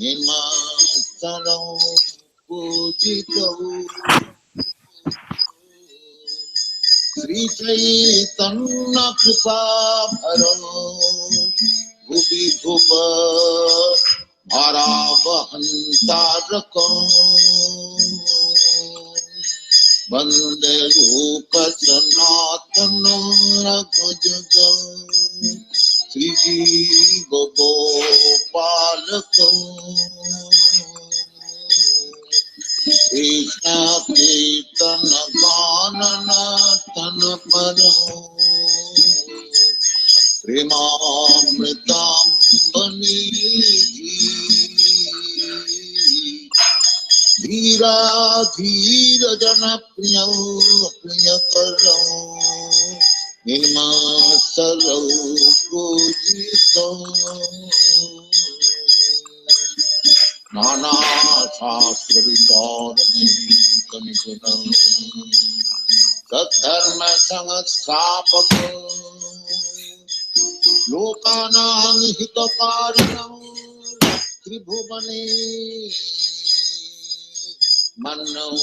Nirmasalam Pujito Sri Chaitanya Prabhu Bhupi Bhupa Bharavahantarakam Vande Rupa Sanatana Raghujagam Sri Jiva Gopalakam Krishna Kirtana Ganana Tana Param Premamritam Baniji Dhira Dhira Jana Priyakaram Nirmasalam Pujitam Nana Shastra Vidaram Kanikunam Saddharma Samastapakam Lokanam Hitakarinam Tribhuvane Mannam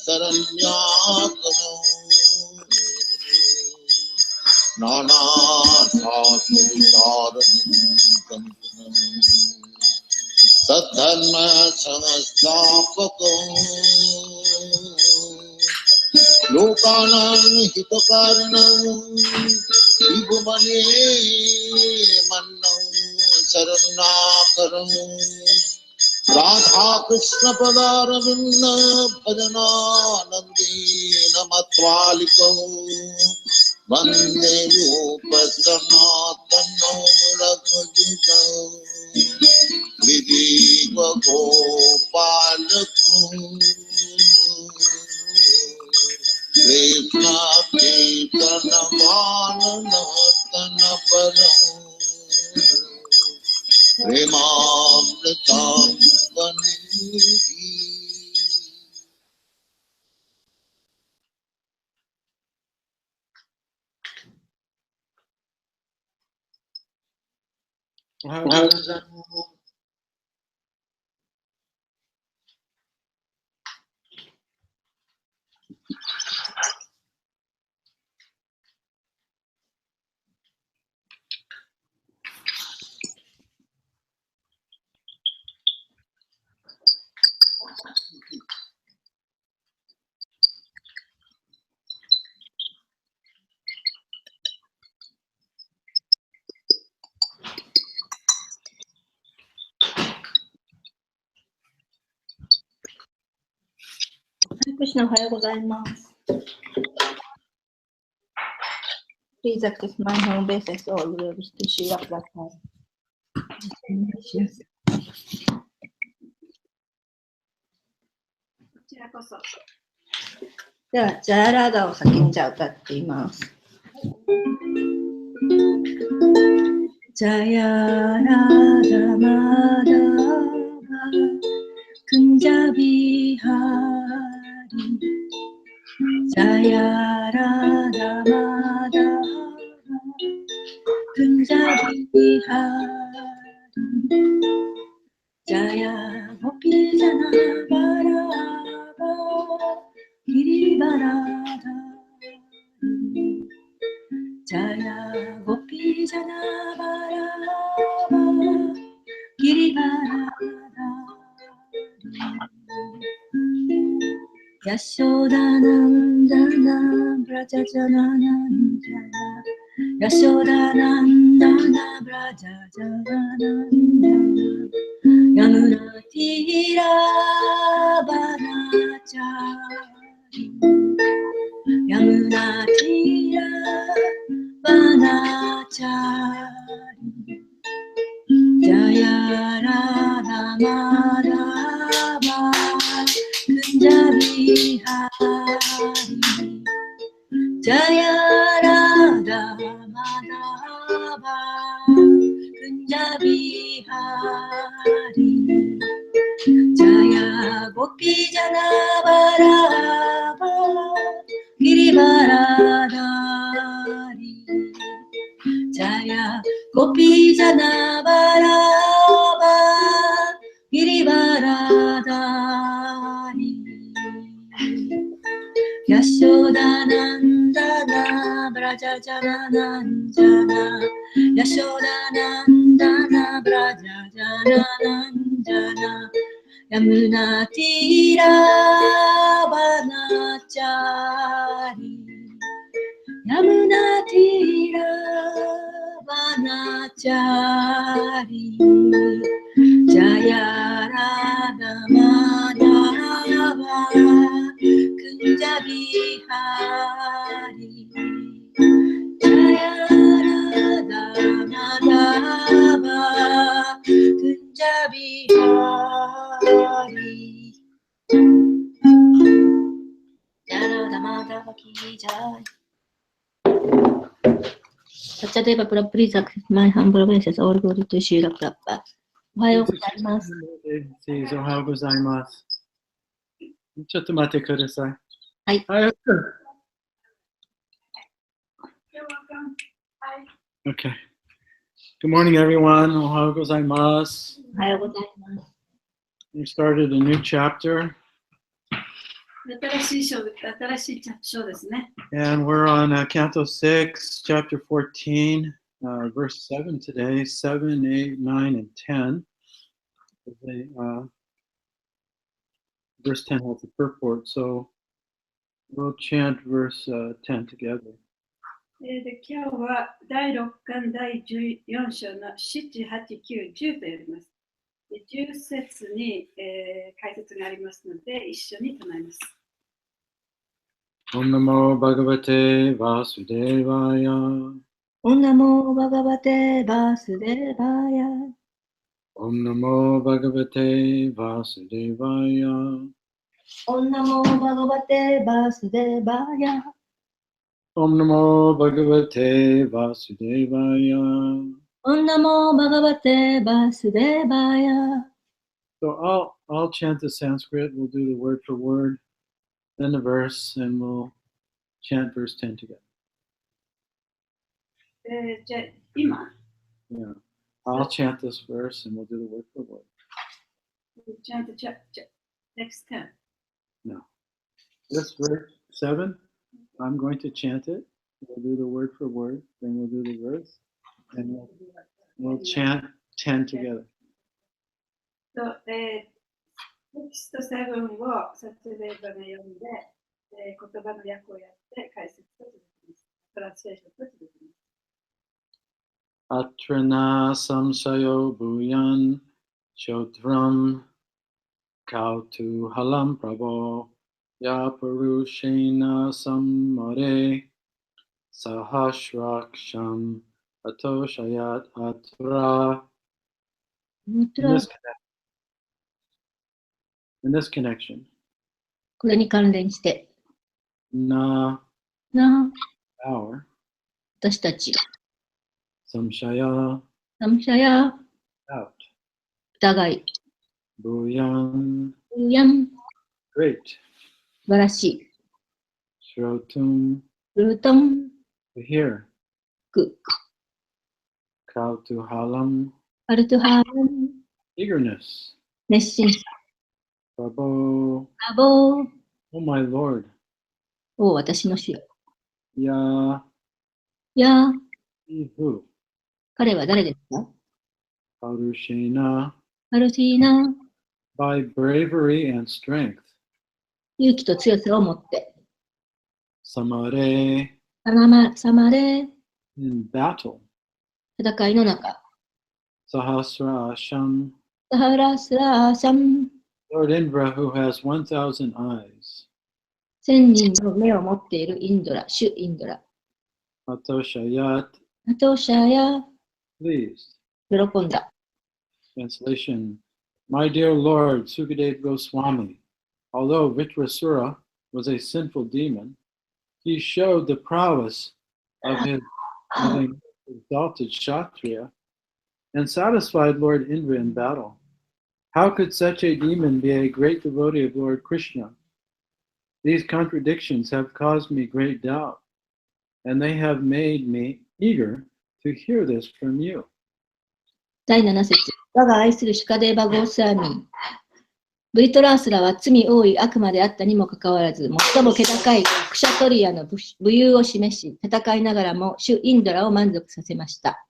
Saranyakaram Nana Shastra Vidaram Kanikunam Saddharma Samastapakam Lokanam Hitakarinam Tribhuvane Mannam Saranyakaram Radha Krishna Padaravinda Bhajana Nandina Matvalikam Vande Rupa Sanatana Raghujagam Vidiva Gopalakam Krishna Kirtana Ganana Tana Param Premamritam Baniji Krishna, おはようございます。Please access my home base as all lives to Shira Prabhu. こちらこそ。では、ジャヤラーダを先にじゃあ歌っています。ジャヤラーダマダバクンジャビハリJaya Radha Madhava Kunjabi Bihari Jaya Gopi Jana Varava Girivaradhari Jaya Gopi Jana Varava Girivaradhari Yashodanandana Brajajananandana Yashodanandana Brajajananandana Yamuna Tira Banachari Yamuna Tira Banachari Jaya Radha Madhava Kunjabi Hari Jaya Radha Madhava Kunjabi Hari Jaya Gopi Jana Varava Girivaradhari Jaya Gopi Jana Varava Girivaradhari Yashodanandana Brajajananandana Yashodanandana Brajajananandana Yamunatira Vanachari Yamunatira Vanachari Jaya Radha Madhava Kunja Bihari Jaya Radha Madhava Kunja Bihari Jaya Radha Madhava Ki Jai. Satyadeva Prabhu, please accept my humble obeisance. All glory to Srila Prabhupada. おはようございます。おはようございます。ちょっと待ってください。はい。Okay. Good morning, everyone. おはようございます。おはようございます。We started a new chapter. 新しい章ですね。And we're on Canto 6, Chapter 14, verse 7 today, 7, 8, 9, and 10. Verse 10 has the purport, so we'll chant verse 10 together. で今日は第6巻第14章の7、8、9、10とやります。10節に、解説がありますので、一緒に唱えます。Om Namo Bhagavate Vasudevaya. Om Namo Bhagavate Vasudevaya. Om Namo Bhagavate Vasudevaya. Om Namo Bhagavate Vasudevaya. Om Namo Bhagavate Vasudevaya. Om Namo Bhagavate Vasudevaya. So I'll chant the Sanskrit. We'll do the word for word, then the verse, and we'll chant verse 10 together. じゃあ今 Yeah. I'll chant this verse and we'll do the word for word. chant next 10. No. This verse 7, I'm going to chant it. We'll do the word for word, then we'll do the verse, and we'll chant 10 together. テキスト7をサチュデーバが読んで、言葉の訳をやって解説と続きます。トランスレーションと続きます。Atrana samsayo bhuyan chodram kautu halam prabho yapurushena sammare sahasraksham atoshayat atra. In this connection, これに関連して、na, our, 私たち、samshaya, samshaya, out, 疑い、bhuyan, やん、 great, 素晴らしい、shrotum, ルートン、 to hear, く、kautuhalam, アルトハーン、 eagerness, 熱心さ、 prabho, アボー、 oh my Lord, お私の主よ。ya, や、 who, 彼は誰ですか？ parushena, アルティーナ、 by bravery and strength, 勇気と強さを持って、 samare, さまれ、 in battle, 戦いの中、 sahasra asham, サハラスラーシャン、 Lord Indra who has 1,000 eyes, 1000人の目を持っているインドラ、主インドラ、 atoshayat, アトシャヤ、 pleased. 喜んだ。 Translation, my dear Lord Sukadeva Goswami, although Vitrasura was a sinful demon, he showed the prowess of his having exalted Kshatriya and satisfied Lord Indra in battle. How could such a demon be a great devotee of Lord Krishna? These contradictions have caused me great doubt, and they have made me eager to hear this from you. 第7節、我が愛するシュカデーバ・ゴースワミー。ブリトラースラは罪多い悪魔であったにもかかわらず、最も気高いクシャトリアの武勇を示し、戦いながらも主インドラを満足させました。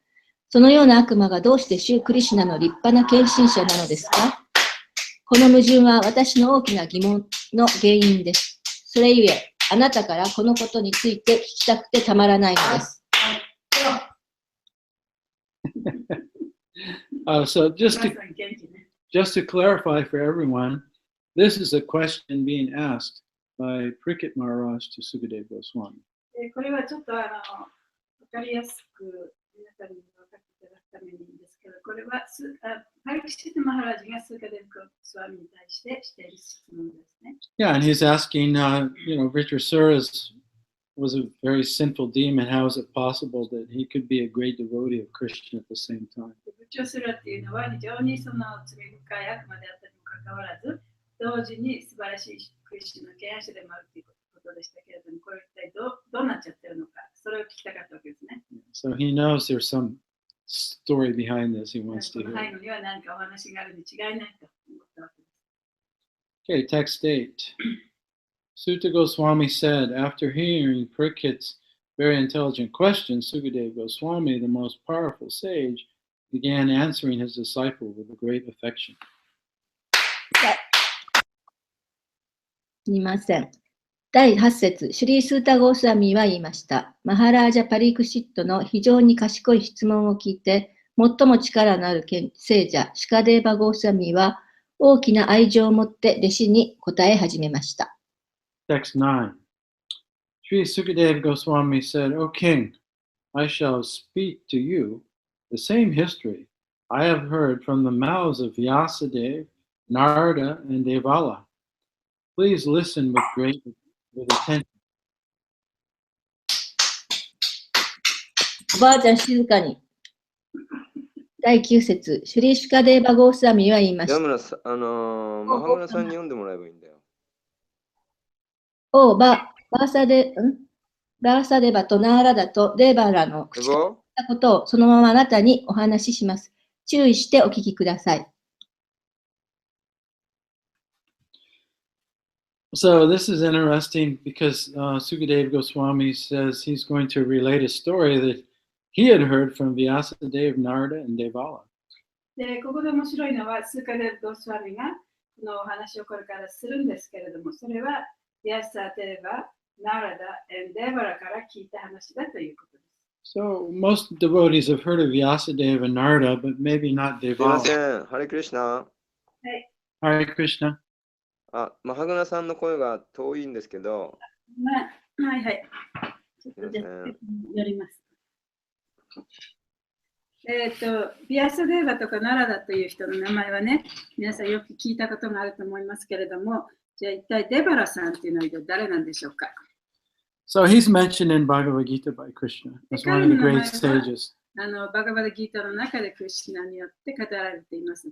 そのような悪魔がどうして主クリシュナの立派な献身者なのですか？この矛盾は私の大きな疑問の原因です。それゆえ、あなたからこのことについて聞きたくてたまらないのです。So just to clarify for everyone, this is a question being asked by Prikit Maharaj to Sukadeva Goswami. これはちょっとわかりやすく皆さんに分かっていただくためにいいんですけど、これはパリクシット・マハラジがスーカデブ・ゴスワミに対してしている質問ですね。Yeah, and he's asking, Vritrasura was a very sinful demon. How is it possible that he could be a great devotee of Krishna at the same time? ブチョスラっていうのは非常にその罪深い悪魔であったにもかかわらず、同時に素晴らしいクリスチャンの敬愛者でもあるということでしたけれども、これ一体どうなっちゃってるのか、それを聞きたかったわけですね。So he knows there's some story behind this he wants to この hear. 背後には何かお話があるに違いないと思ったわけです。Okay, text 8. Sutta Goswami said, after hearing Parikit's very intelligent question, Sukadeva Goswami, the most powerful sage, began answering his disciple with a great affection. すみません。第8節、シュリー・スータ・ゴースワミは言いました。マハラージャ・パリクシットの非常に賢い質問を聞いて、最も力のある聖者、シカデーバ・ゴースワミは大きな愛情を持って弟子に答え始めました。Text 9. Sri Sukadeva Goswami said, O king, I shall speak to you the same history I have heard from the mouths of Vyasadeva, Narada, and Devala. Please listen with attention. おばあちゃん静かに。第9節、シュリー・シュカデーバ・ゴースワミは言いました。マハグナさんに読んでもらえばいいんだよ。バーサデバとナーラダとデーバラの口から言ったことをそのままあなたにお話しします。注意してお聞きください。So this is interesting because Sukadeva Goswami says he's going to relate a story that he had heard from Vyasadeva, Narada, and Devala. で、ここで面白いのは、スーカデブ・ゴスワミがこのお話をこれからするんですけれども、それはビャサデーバ、ナラダ、and デバラから聞いた話だということです。So most devotees have heard of Vyasadeva and Narada, but maybe not すい Devala. ません、ハレクリシナ。はい。Hare Krishna. マハグナさんの声が遠いんですけど。はいはい。ちょっとじゃあ、やります。ビアサデーバとかナラダという人の名前はね、皆さんよく聞いたことがあると思いますけれども、じゃあ一体デバラさんっていうのは誰なんでしょうか？ So he's mentioned in Bhagavad Gita by Krishna as one of the great sages. バガバダギータの中でクリシュナによって語られています。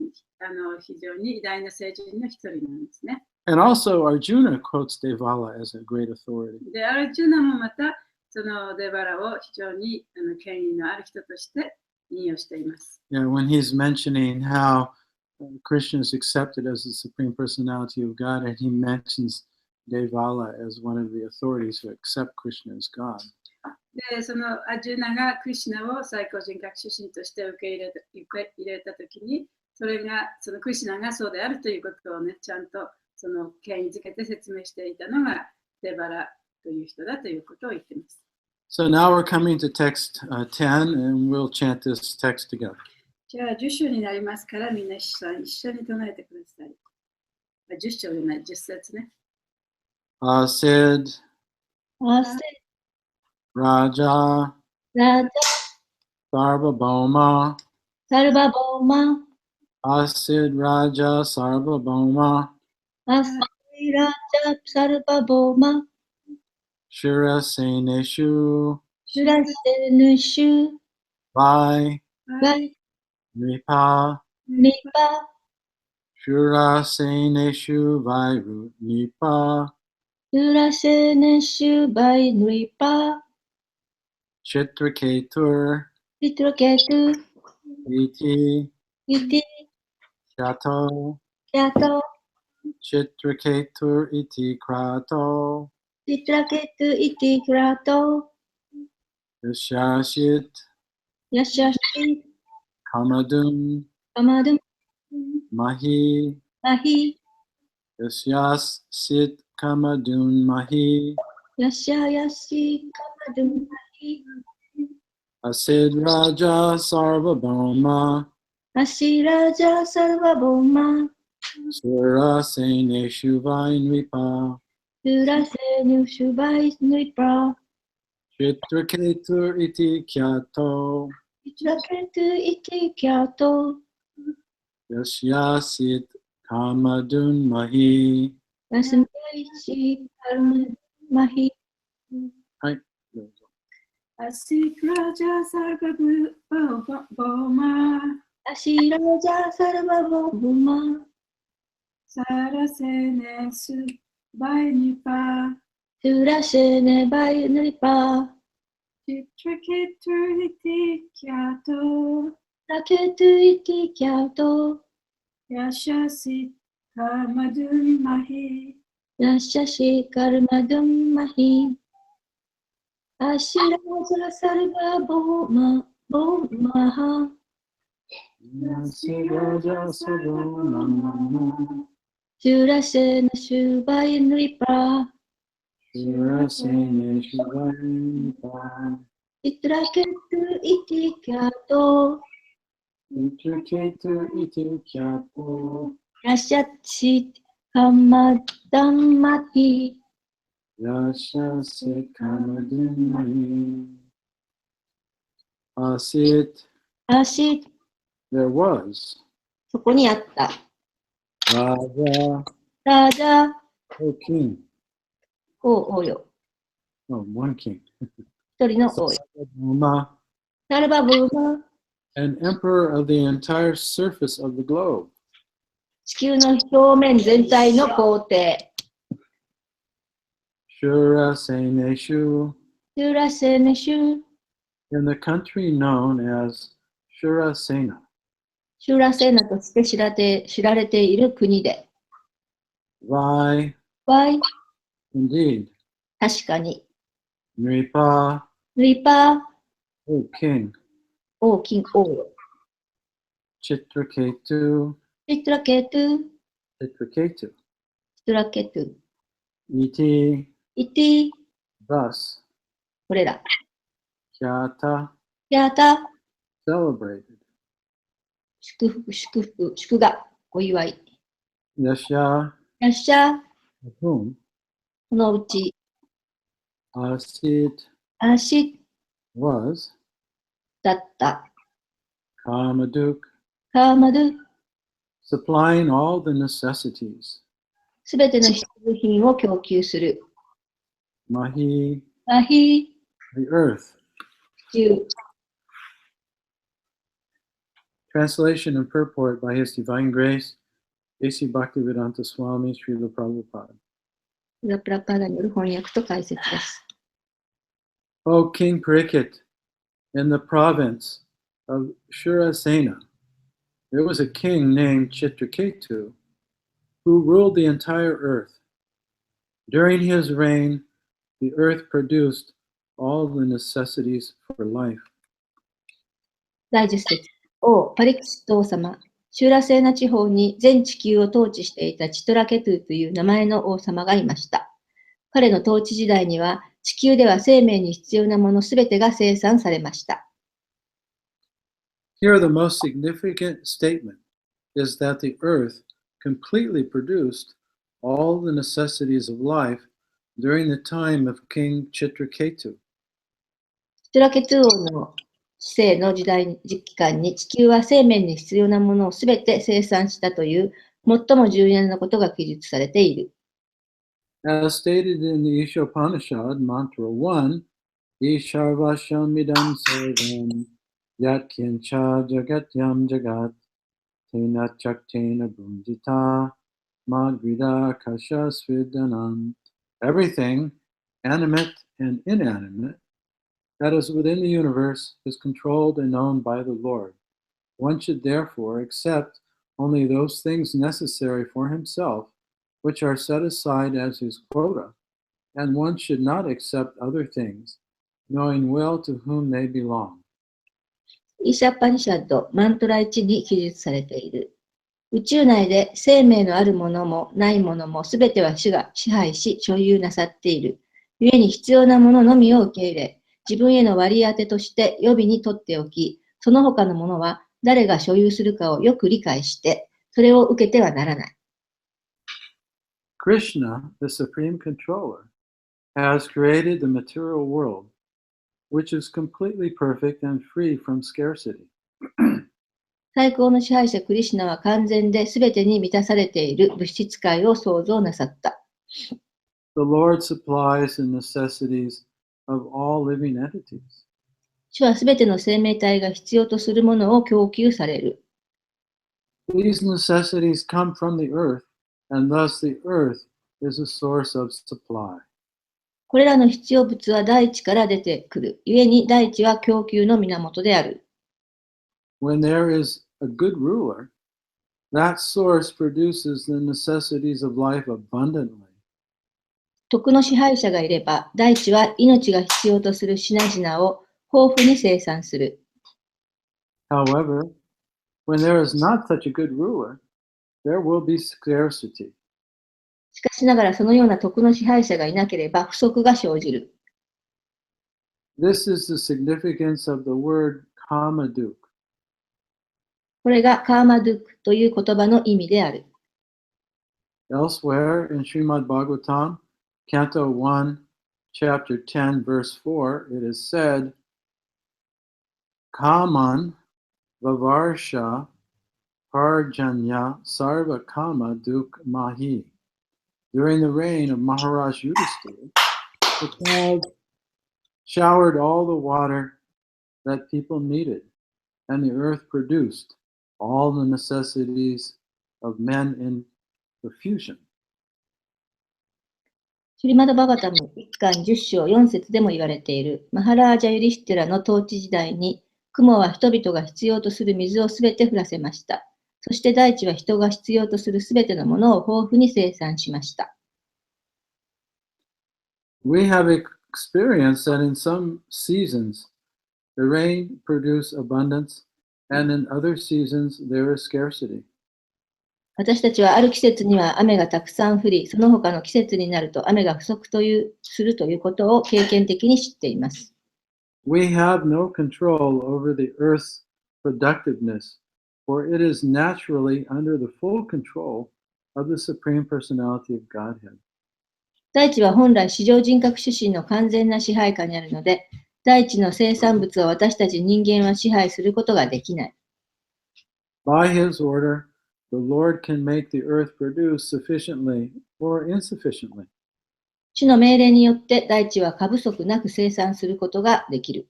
非常に偉大な聖人の一人なんですね。And also Arjuna quotes Devala as a great authority. で、アルジュナもまたそのデバラを非常に権威のある人として引用しています。Yeah, when he's mentioning how Krishna is accepted as the Supreme Personality of God, and he mentions Devala as one of the authorities who accept Krishna as God. で、そのアジュナがクリシュナを最高人格主神として受け入れたときに、そのクリシュナがそうであるということをね、ちゃんとその権威づけて説明していたのがデバラという人だということを言っています。So now we're coming to text 10, and we'll chant this text together. じゃあ10章になりますから、みんな一緒に唱えてください。10章じゃない、10節ね。Asid Raja Sarvabhauma Asid Raja Sarvabhauma Shuraseneshu Vai Nipa Shuraseneshu Vai Nipa Chitraketur Iti Shato Chitraketur iti krato. Chitraketu iti krato. Yashashit Yashashit. kamadum Kamadum. mahi. Mahi. Yashyasit kamadun mahi. Yashayashi kamadum mahi. Asid Raja Sarvabhauma Ashiraja sarvabhauma. Sura Seneshu Vainvipa Surasenu shubhai nripa. Chitraketur iti kyato Chitraketu iti kyato. Yashyasit kamadun mahi. Yasmaishi karma mahi. Hai. Asit Raja Sarvabhauma Ashiraja sarvabhauma. Sarasene Subhainipa Surasene vai nripa. Chitraketu iti kyato Raketu iti kyato. Yashasit Kamadun Mahi Yashashi karmadum mahi. Ashiraja sarvabhauma. Bhaumaha. Asid Raja Sarvabhauma Surasena shubhai nripa. Sura Seneshu Vainvipa Chitraketu iti kyato. Chitraketur iti kyato Yashashi kamadam mahi. Yashyasit kamadun mahi. Asit, Ashit. there was, そこにあった。 Raja, ラジャ O king, 王よ。 oh, one king, 一人の王よ。 Sarvabhauma, サルバブーマ。 an emperor of the entire surface of the globe. 地球の表面全体の皇帝。 Shura Seneshu, シュラセネシュ。 in the country known as Shura Sena. シュラセナとして知られている国で。 Vai, わい。 indeed, 確かに。 Nripa, リパー。 O king, 王、金、王よ。 Chitraketu, シトラケトゥ。 Chitraketu, シトラケトゥ。 iti, イティ。 thus, これら。 kyata, やた。 celebrated. 祝福、祝福、祝賀。お祝い。 Yashya, やっしゃ。 of whom, このうち。 Asit アシ was だった。 Kamaduk, カーマドゥ。 supplying all the necessities. すべての必需品を供給する。 Mahi, マヒ the earth. 地球。 Translation and purport by His Divine Grace, A.C. Bhaktivedanta Swami Srila Prabhupada. プラプラパダによる翻訳と解説です。 O King Parikit, in the province of Shurasena, there was a king named Chitraketu who ruled the entire earth. During his reign, the earth produced all the necessities for life. 第10節。王パリキシット王様、シュラセーナ地方に全地球を統治していたチトラケトゥという名前の王様がいました。彼の統治時代には、地球では生命に必要なものすべてが生産されました。Here, the most significant statement is that the earth completely produced all the necessities of life during the time of King Chitraketu. チトラケトゥ王の治世の時期間に地球は生命に必要なものをすべて生産したという最も重要なことが記述されている。As stated in the Ishopanishad, Mantra 1, Isharvasham idam sarvam yat kincha jagatyam jagat tena chaktena bhunjita madvida kasha svidanam. Everything, animate and inanimate, that is within the universe is controlled and known by the Lord. One should therefore accept only those things necessary for himself which are set aside as his quota, and one should not accept other things, knowing well to whom they belong. イーシャッパニシャッド、マントラ1に記述されている。宇宙内で生命のあるものもないものもすべては主が支配し所有なさっている。故に必要なもののみを受け入れ、自分への割り当てとして予備に取っておき、その他のものは誰が所有するかをよく理解して、それを受けてはならない。Krishna, the supreme controller, has created the material world, which is completely perfect and free from scarcity. 最高の支配者クリシュナは完全で全てに満たされている物質界を創造なさった。The Lord supplies the necessities of all living entities. 主は全ての生命体が必要とするものを供給される。These necessities come from the earth, and thus the earth is a source of supply. これらの必要物は大地から出てくる。故に大地は供給の源である。When there is a good ruler, that source produces the necessities of life abundantly. 徳の支配者がいれば、大地は命が必要とする品々を豊富に生産する。However, when there is not such a good ruler, there will be scarcity. しかしながらそのような徳の支配者がいなければ不足が生じる。This is the significance of the word Kamaduk. これがカーマドゥクという言葉の意味である。Elsewhere in Srimad Bhagavatam, Canto 1, Chapter 10, Verse 4, it is said, Kaman Vavarsha Parjanya Sarva Kama Duk Mahi. During the reign of Maharaj Yudhisthira, the clouds showered all the water that people needed, and the earth produced all the necessities of men in profusion. シュリマダ・バガタム一巻10章4節でも言われている、マハラージャ・ユリシュティラの統治時代に、雲は人々が必要とする水をすべて降らせました。そして大地は人が必要とするすべてのものを豊富に生産しました。We have experienced that in some seasons the rain produces abundance, and in other seasons there is scarcity. 私たちはある季節には雨がたくさん降り、その他の季節になると雨が不足するということを経験的に知っています。We have no control over the earth's productiveness, for it is naturally under the full control of the Supreme Personality of Godhead. 大地は本来至上人格主神の完全な支配下にあるので、大地の生産物を私たち人間は支配することができない。By his order, the Lord can make the earth produce sufficiently or insufficiently. 主の命令によって大地は過不足なく生産することができる。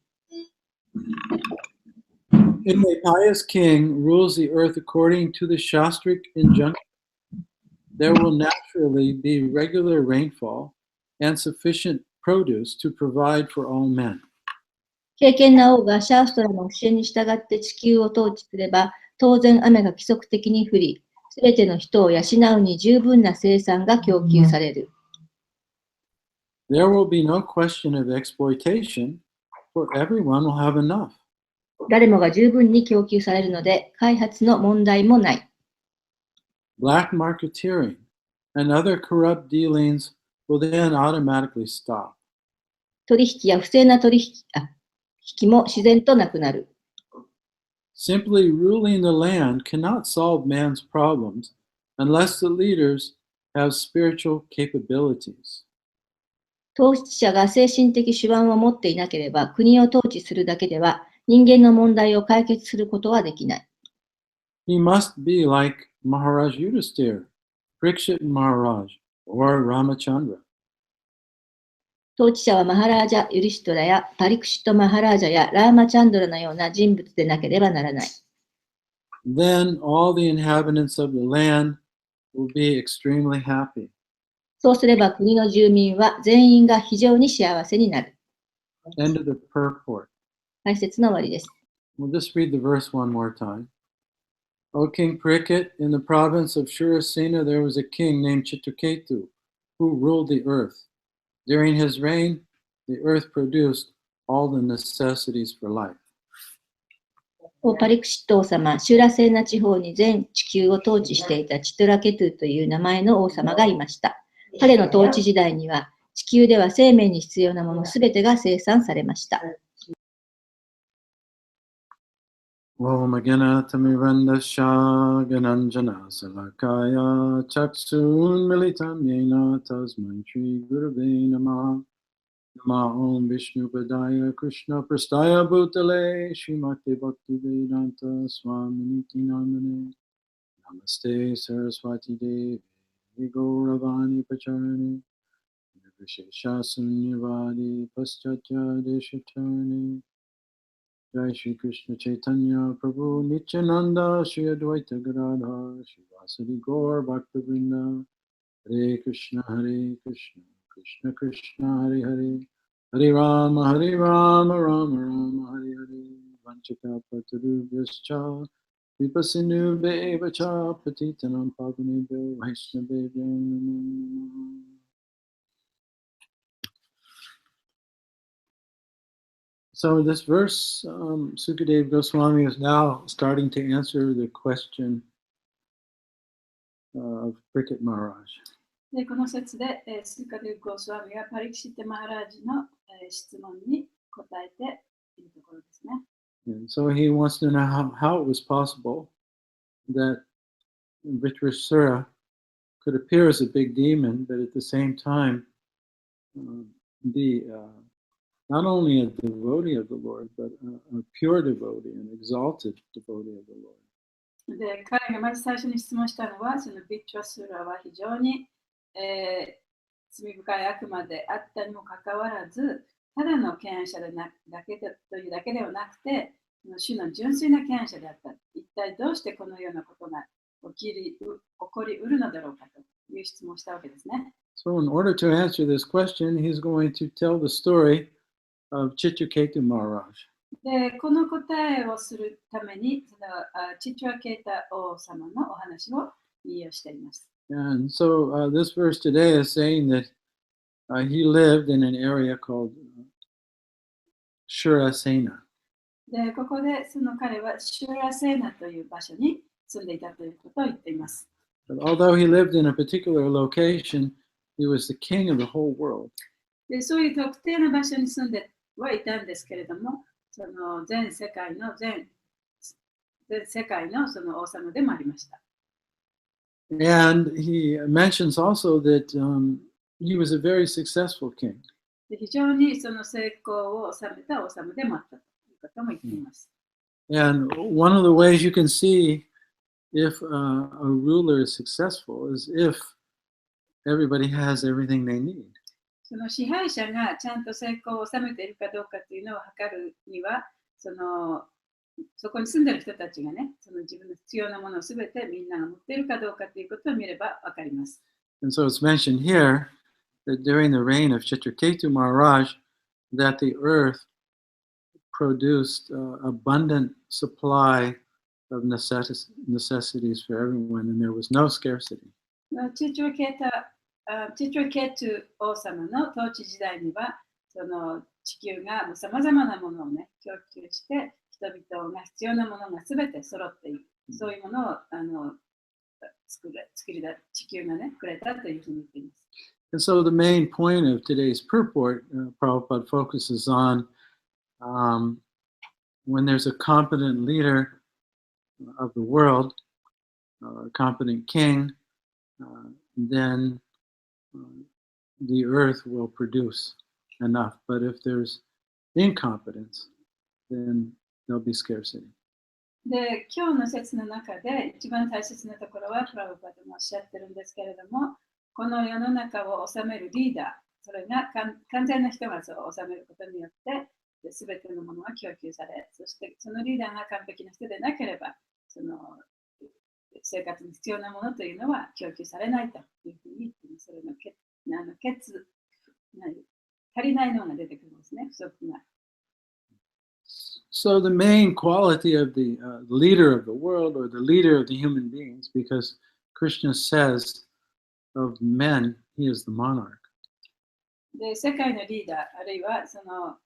If a pious king rules the earth according to the Shastric injunction, there will naturally be regular rainfall and sufficient produce to provide for all men. 敬虔な王がシャーストラの教えに従って地球を統治すれば、当然雨が規則的に降り、すべての人を養うに十分な生産が供給される。There will be no question of exploitation, for everyone will have enough. 誰もが十分に供給されるので、開発の問題もない。Black marketeering and other corrupt dealings will then automatically stop. 取引や不正な取引も自然となくなる。Simply ruling the land cannot solve man's problems unless the leaders have spiritual capabilities. 統治者が精神的手腕を持っていなければ、国を統治するだけでは人間の問題を解決することはできない。He must be like Maharaj Yudhisthira, Parikshit Maharaj, or Ramachandra. 統治者はマハラージャ・ユリシュトラやパリクシット・マハラージャやラーマチャンドラのような人物でなければならない。Then all the inhabitants of the land will be extremely happy. そうすれば国の住民は全員が非常に幸せになる。End of the purport. 解説の終わりです。We'll just read the verse one more time. O King Parikshit, in the province of Shurasena there was a king named Chitraketu who ruled the earth. During his reign, the earth produced all the necessities for life. パリクシット王様、シュラセーナ地方に全地球を統治していたチトラケトゥという名前の王様がいました。彼の統治時代には、地球では生命に必要なものすべてが生産されました。Om Agana Tamirandasha Gananjana Salakaya Chaksun Militam Yena Tasman Shri Gurave Namah Nama Om Vishnu Padaya Krishna Prastaya Bhutale Srimati Bhakti Vedanta Swaminiti Namane Namaste Saraswati Devi Gauravani Pacharani Nirvishesha Sunyavadi Paschatya Deshatarni Jai Shri Krishna Chaitanya Prabhu Nityananda Shri Advaita Gadadhar Shri Vasadi Gaur Bhaktivinoda Hare Krishna Krishna Krishna Hare Hare Hare Rama Rama Rama Hare Hare Vanchakapataruvyascha Vipasindubheva Cha Patitanam Pavanebhyo Vaishnavebhyo Namo Namo. So this verse, Sukadeva Goswami is now starting to answer the question of Parikshit Maharaj. でこの説で、スーカデュゴスワミがパリキシッテマハラージの、質問に答えているところですね。And so he wants to know how it was possible that Vitrasura could appear as a big demon, but at the same time be not only a devotee of the Lord, but a pure devotee, an exalted devotee of the Lord. で彼がまず最初に質問したのは、そのビトラスラは非常に、罪深い悪魔であったにもかかわらず、ただの敬愛者だけというだけではなくて、主の純粋な敬愛者であった。一体どうしてこのようなことが起こりうるのだろうかという質問をしたわけですね。So in order to answer this question, he's going to tell the story of Chitraketu Maharaj. でこの答えをするために、そのチトラケータ王様のお話を引用しています。And so this verse today is saying that he lived in an area called Shurasena. でここでその彼はシュラセーナという場所に住んでいたということを言っています。But although he lived in a particular location, he was the king of the whole world. でそういう特定の場所に住んではいたんですけれども、その全世界のその王様でもありました。And he mentions also that he was a very successful king. で非常にその成功を収めた王様でもあったということも言っています。And one of the ways you can see if a ruler is successful is if everybody has everything they need. その支配者がちゃんと成功を収めているかどうかというのを測るには、そこに住んでいる人たちがね、その自分の必要なものをすべてみんなが持っているかどうかということを見ればわかります。And so it's mentioned here that during the reign of Chitraketu Maharaj, that the earth produced abundant supply of necessities for everyone, and there was no scarcity. チトラケトゥ王様の統治時代には、その地球がさまざまなものをね、供給して、人々が必要なものがすべて揃っている。そういうものを地球がね、くれたというふうに言っています。And so the main point of today's purport, Prabhupada focuses on when there's a competent leader of the world, a competent king, then the earth will produce enough. But if there's incompetence, then there'll be scarcity. で、今日の説の中で一番大切なところはプラブパドもおっしゃってるんですけれども、この世の中を治めるリーダー、それが完全な人が治めることによって、すべてのものが供給され、そしてそのリーダーが完璧な人でなければ、その生活に必要なものというのは供給されないというふうに言っています。それの足りないのが出てくるんですね、不足が。So the main quality of the leader of the world or the leader of the human beings, because Krishna says of men, he is the monarch. で、世界のリーダー、あるいはその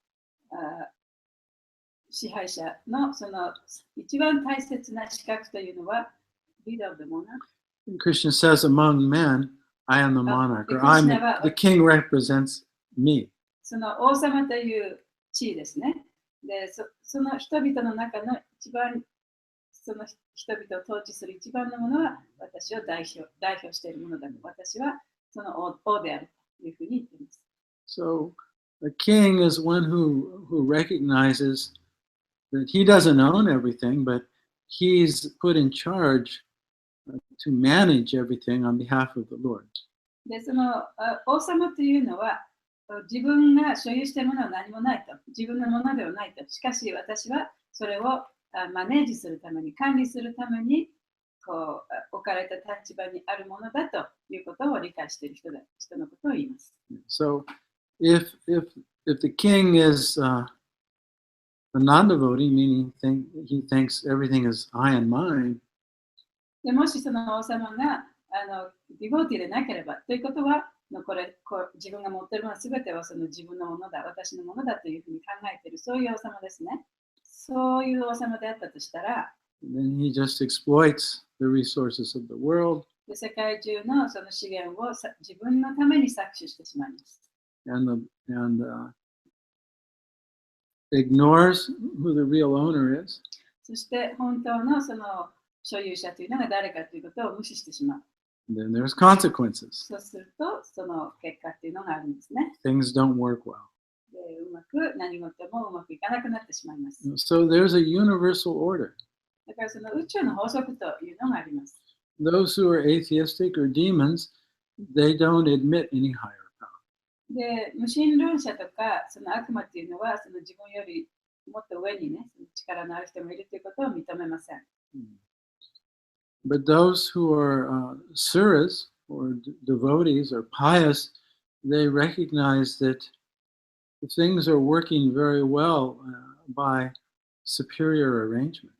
支配者のその一番大切な資格というのは、リーダー of the monarch. Krishna says, among men, I am the monarch, or I'm the king represents me. その王様という地位ですね。で、その人々の中の一番、その人々を統治する一番のものは私を代表しているものだと。私はその王であるというふうに言っています。So a king is one who recognizes that he doesn't own everything, but he's put in charge to manage everything on behalf of the Lord. で、その王様というのは自分が所有しているものは何もないと。自分のものではないと。しかし私はそれをマネージするために、管理するためにこう置かれた立場にあるものだということを理解している人のことを言います。So if the king is a non-devotee, meaning he thinks everything is I and mine, でもしその王様がディボーティでなければということは、自分が持っているものすべてはその自分のものだ、私のものだというふうに考えている、そういう王様ですね。そういう王様であったとしたら、then he just exploits the resources of the world. で世界中のその資源を自分のために搾取してしまいます。And ignores who the real owner is. そして本当のその所有者というのが誰かということを無視してしまう。And then there's consequences. そうすると、その結果というのがあるんですね。Things don't work well. で何事もうまくいかなくなってしまいます。So there's a universal order. だからその宇宙の法則というのがあります。Those who are atheistic or demons, they don't admit any higher power. で、無神論者とかその悪魔というのはその自分よりもっと上にね、その力のある人もいるということを認めません。But those who are suras or devotees or pious, they recognize that things are working very well by superior arrangement.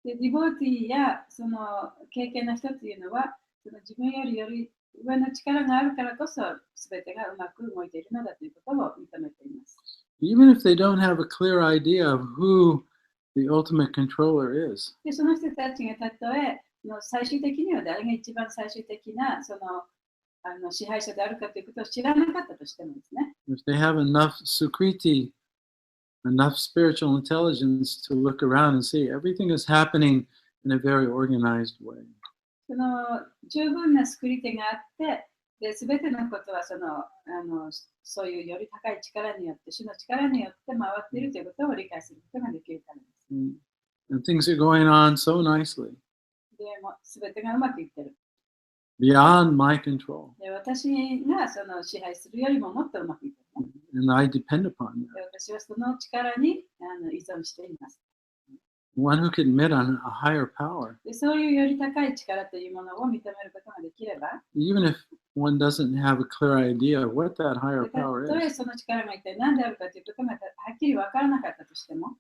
で、ディボーティーやその経験の人というのは、その自分より上の力があるからこそ、すべてがうまく動いているのだということを認めています。Even if they don't have a clear idea of who the ultimate controller is. で、その人たちがたとえ最終的には誰が一番最終的なその支配者であるかということを知らなかったとしてもですね。If they have enough sukriti, enough spiritual intelligence to look around and see everything is happening in a very organized way. その十分なスクリティがあって、で全てのことはそういうより高い力によって、主の力によって回っているということを理解することができるからです。And things are going on so nicely. でも全てがうまくいってる。Beyond my control. で私がその支配するよりももっとうまくいってる、ね。And I depend upon that. で私はその力に依存しています。One who can admit on a higher power. でそういうより高い力というものを認めることができれば、even if one doesn't have a clear idea of what that higher power たとえ is. その力が一体何であるかということがはっきり分からなかったとしても、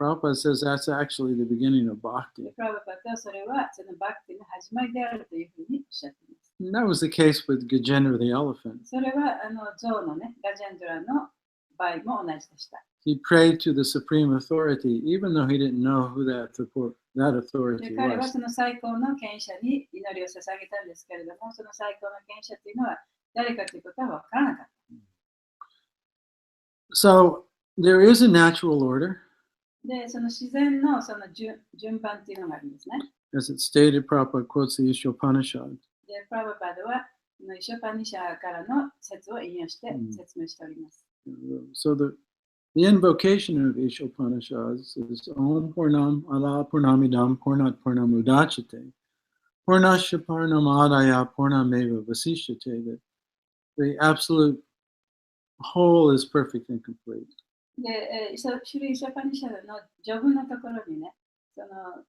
Prabhupada says that's actually the beginning of bhakti. プラブパタはそれはそのバクティの始まりであるというふうにおっしゃっています。And that was the case with Gajendra the elephant. それは象のね、ガジェンドラの場合も同じでした。He prayed to the supreme authority, even though he didn't know who that authority で彼は was. その最高の権威者に祈りを捧げたんですけれども、その最高の権威者というのは誰かということは分からなかった。So there is a natural order. で、その自然のその順番っていうのがあるんですね。As it stated, Prabhupada quotes the Ishopanishad. で、プラブパドはイショパニシャからの説を引用して説明しております。So the invocation of Ishopanishads is Om Purnam Ala Purnamidam Purnat Purnam Udachate Purnasya Purnam Adaya Purnameva Vasishyate, that the absolute whole is perfect and complete. で、シュリーショパニシャドの序文のところにね、その、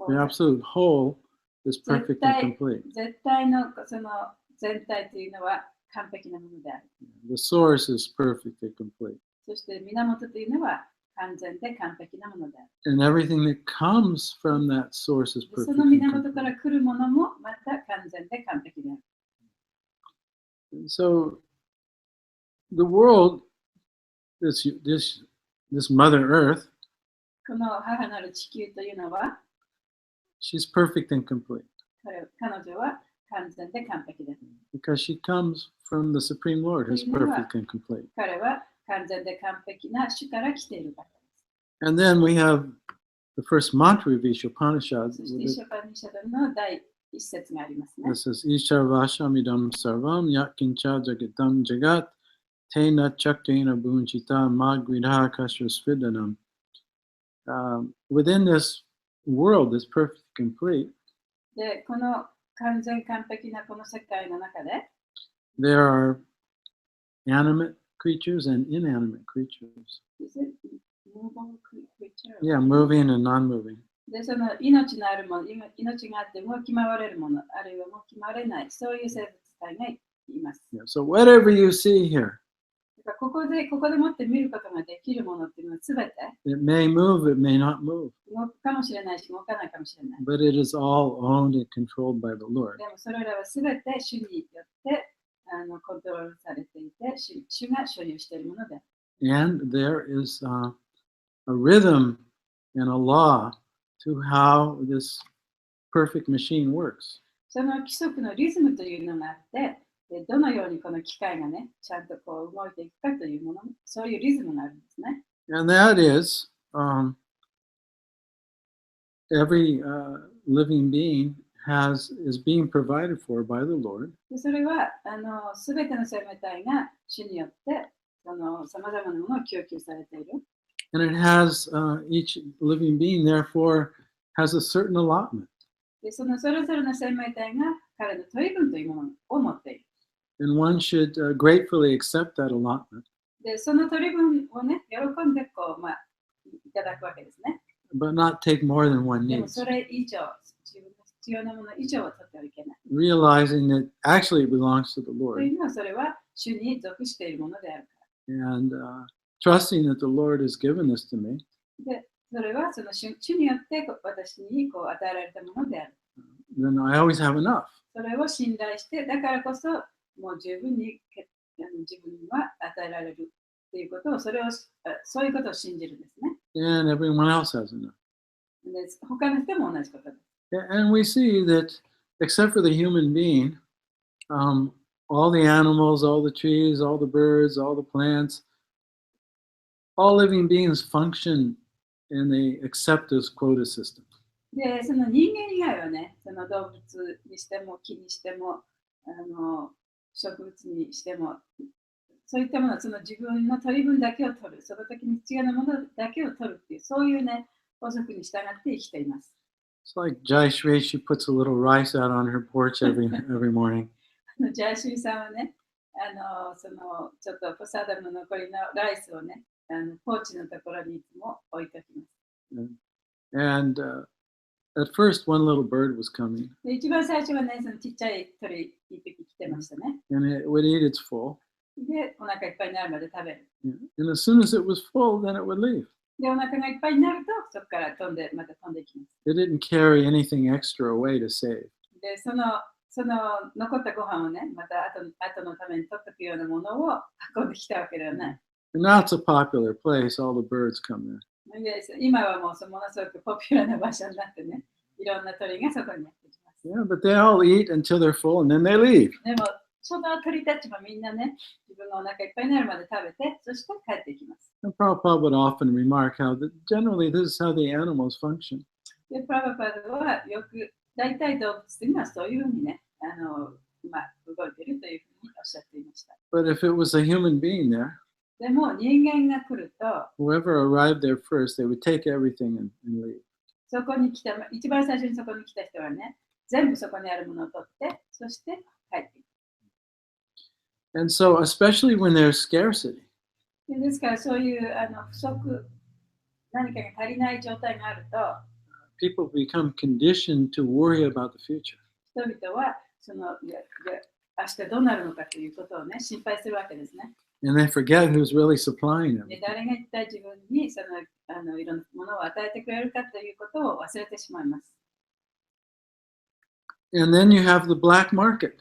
The absolute whole is perfect and complete. 絶対のその全体というのは完璧なものである。The source is perfect and complete. そして源というのは完全で完璧なものである。 And everything that comes from that source is でそ perfect の and 源から complete. 来るものもまた完全で完璧である。 And so the world, this Mother Earth, この母なる地球というのは she's perfect and complete 彼女は完全で完璧です。 because she comes from the Supreme Lord who's perfect and complete. 彼は完全で完璧な主から来ているからです。 And then we have the first mantra of each Upanishad. そしてショパニシャドの第一節がありますね。 This is Isharvashamidam Sarvam Yakincha Jagatam Jagat Tena Chaktena Bunchita Magvidha Kashrasvidanam. Within this world, this perfect complete, で、この完全完璧なこの世界の中で、 there are animate creatures and inanimate creatures. Is it movable creature? Yeah, moving and non-moving. で、その命のあるもの、命があって動き回れるもの、あるいは動き回れない、そういう生物体がいます。Yeah, so whatever you see here, だからここでもって見ることができるものっていうのはすべて it may move, it may not move, 動くかもしれないし、動かないかもしれない。 but it is all owned and controlled by the Lord. でもそれらはすべて主によってコントロールされていて、主が所有しているものである。 And there is a rhythm and a law to how this perfect machine works. その規則のリズムというのがあって、でどのようにこの機械がね、ちゃんとこう動いていくかというもの、そういうリズムがあるんですね。 And that is every living being is being provided for by the Lord. でそれはすべての生命体が主によってさまざまなものを供給されている。 And it has each living being, therefore, has a certain allotment. でそのそれぞれの生命体が彼の取り分というものを持っている。 And one should gratefully accept that allotment, でその取り分をね、喜んでこう、いただくわけですね。 but not take more than one でも needs, それ以上、自分の必要なもの以上を取ってはいけない。 realizing that actually it belongs to the と Lord, いうのはそれは主に属しているものであるか and trusting that the Lord has given this to me. ら。で、それはその主によって私にこう与えられたものである。 Then I always have enough. それを信頼して、だからこそもう十分に自分は与えられるということを、そういうことを信じるんですね。 And everyone else has enough. で他の人も同じことです。 And we see that, except for the human being, all the animals, all the trees, all the birds, all the plants, all living beings function and they accept this quota system. で、その人間以外はね、その動物にしても木にしても植物にしても、そういったものはその自分の取り分だけを取る、その時に必要なものだけを取るっていう、そういうね、法則に従って生きています。 It's like Jai Shri, she puts a little rice out on her porch every morning. ジャーシーさんはね、そのちょっとポサダムの残りのライスをね、ポーチのところにいつも置いておきます。 And at first, one little bird was coming, で一番最初はね、そのちっちゃい鳥一匹来てましたね。 and it would eat its full. で、お腹いっぱいになるまで食べる。 And as soon as it was full, then it would leave. で、お腹がいっぱいになると、そこからまた飛んでいきます。 It didn't carry anything extra away to save. で、その残ったご飯をね、また後のために取っておくようなものを運んできたわけではない。 And now it's a popular place. All the birds come there. で今はもうものすごくポピュラーな場所になってね、いろんな鳥がそこにやってきます。 Yeah, but they all eat until they're full and then they leave. でも、その鳥たちもみんなね、自分がお腹いっぱいになるまで食べて、そして帰っていきます。 And Prabhupada would often remark how that generally this is how the animals function. で、プラバパドはよく、大体動物というのはそういうふうにね、動いているというふうにおっしゃっていました。 But if it was a human being there, でも人間が来ると、 whoever arrived there first, they would take everything and leave. そこに来た、一番最初にそこに来た人はね、全部そこにあるものを取って、そして帰っていく。 And so, especially when there's scarcity, ですからそういう不足、何かが足りない状態があると、 people become conditioned to worry about the future. 人々は明日どうなるのかということをね、心配するわけですね。And they forget who's really supplying で them. 誰が一体自分にいろんなものを与えてくれるかということを忘れてしまいます。And then you have the black market.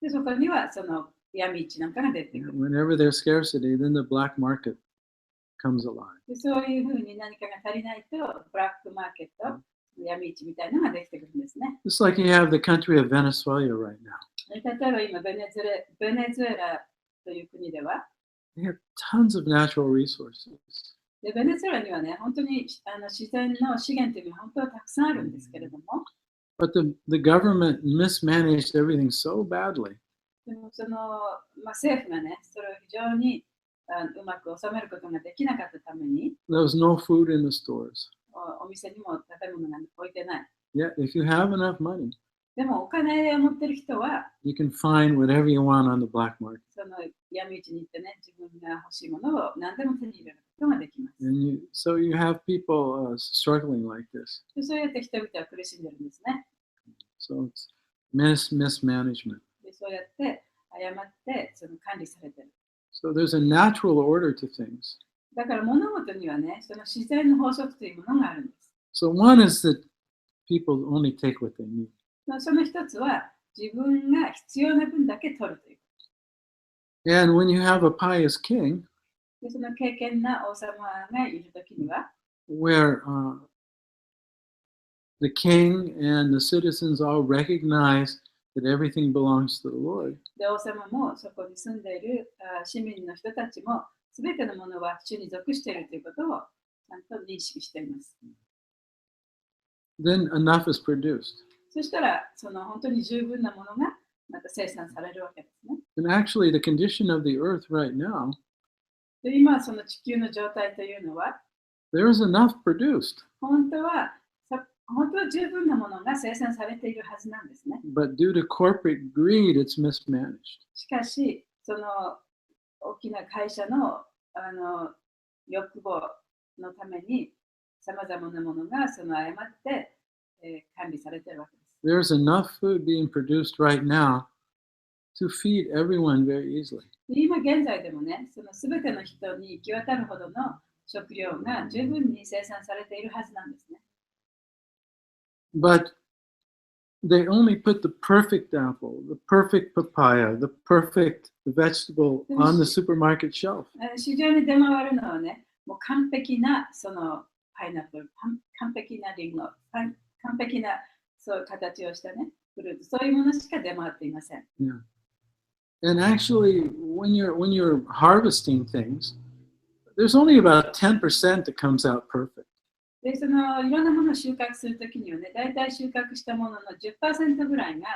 でそこにはその闇市なんかが出てくる。Whenever there's scarcity, then the black market comes alive. でそういうふうに何かが足りないと、ブラックマーケット、闇市みたいなのができてくるんですね。Just like you have the country of Venezuela right now. 例えば今ベネズエラという国では、They have tons of natural resources. でベネズエラにはね、本当に自然の資源というのは本当はたくさんあるんですけれども、But the government mismanaged everything so badly でも政府がね、それを非常にうまく収めることができなかったために、there was no food in the stores. お店にも食べ物が置いてない。Yet, if you have enough money, でもお金を持ってる人は、you can find whatever you want on the black market. その闇市に行ってね、自分が欲しいものを何でも手に入れることができます。And so you have people struggling like this. でそうやって人々は苦しんでるんですね。So it's mismanagement. でそうやって誤って管理されてる。So there's a natural order to things. だから物事にはね、その自然の法則というものがあるんです。So one is that people only take what they need. その一つは自分が必要な分だけ取るという。And when you have a pious king, でその敬虔な王様がいるときには、where the king and the citizens all recognize that everything belongs to the Lord. で王様もそこに住んでいる市民の人たちも、すべてのものは主に属しているということをちゃんと認識しています。Then enough is produced. そしたら、本当に十分なものがまた生産されるわけですね。And actually, the condition of the earth right now, で今、その地球の状態というのは、there is enough produced. 本当は十分なものが生産されているはずなんですね。But due to corporate greed, it's mismanaged. しかし、大きな会社の欲望のために、さまざまなものが誤って、管理されているわけです。There's enough food being produced right now to feed everyone very easily. 今現在でもね、すべての人に行き渡るほどの食料が十分に生産されているはずなんですね。But they only put the perfect apple, the perfect papaya, the perfect vegetable on the supermarket shelf. 市場に出回るのはね、もう完璧なパイナップル、完璧なリンゴ、完璧なそういう形をしたね、フルーツ、そういうものしか出回っていません。Yeah. And actually, when you're harvesting things, there's only about 10% that comes out perfect. で、いろんなものを収穫するときにはね、大体収穫したものの 10% ぐらいが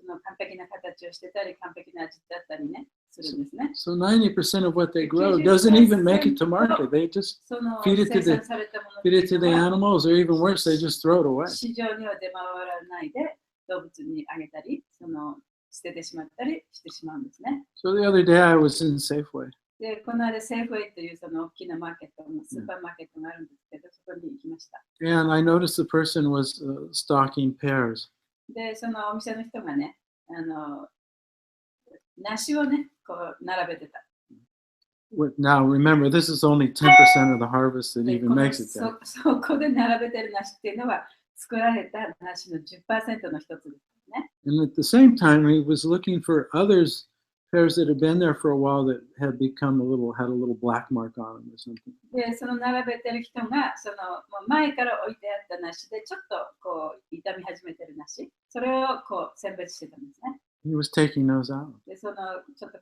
完璧な形をしてたり、完璧な味だったりね、するんですね。So 90% of what they grow doesn't even make it to market. They just feed it to the animals, or even worse, they just throw it away. 市場には出回らないで動物にあげたり、捨ててしまったりしてしまうんですね。So the other day I was in Safeway. で、この間、セーフウェイという大きなマーケット、スーパーマーケットがあるんですけど、そこに行きました。And I noticed the person was stocking pears. で、そのお店の人がね、梨をね、こう並べてた。Now remember, this is only 10% of the harvest that even makes it there. そこで並べてる梨っていうのは、作られた梨の 10% の一つですね。And at the same time, he was looking for pears that had been there for a while that had a little black mark on them or something. で、その並べてる人が、もう前から置いてあった梨で、ちょっとこう傷み始めてる梨、それをこう選別してたんですね。He was taking those out. で、ちょっと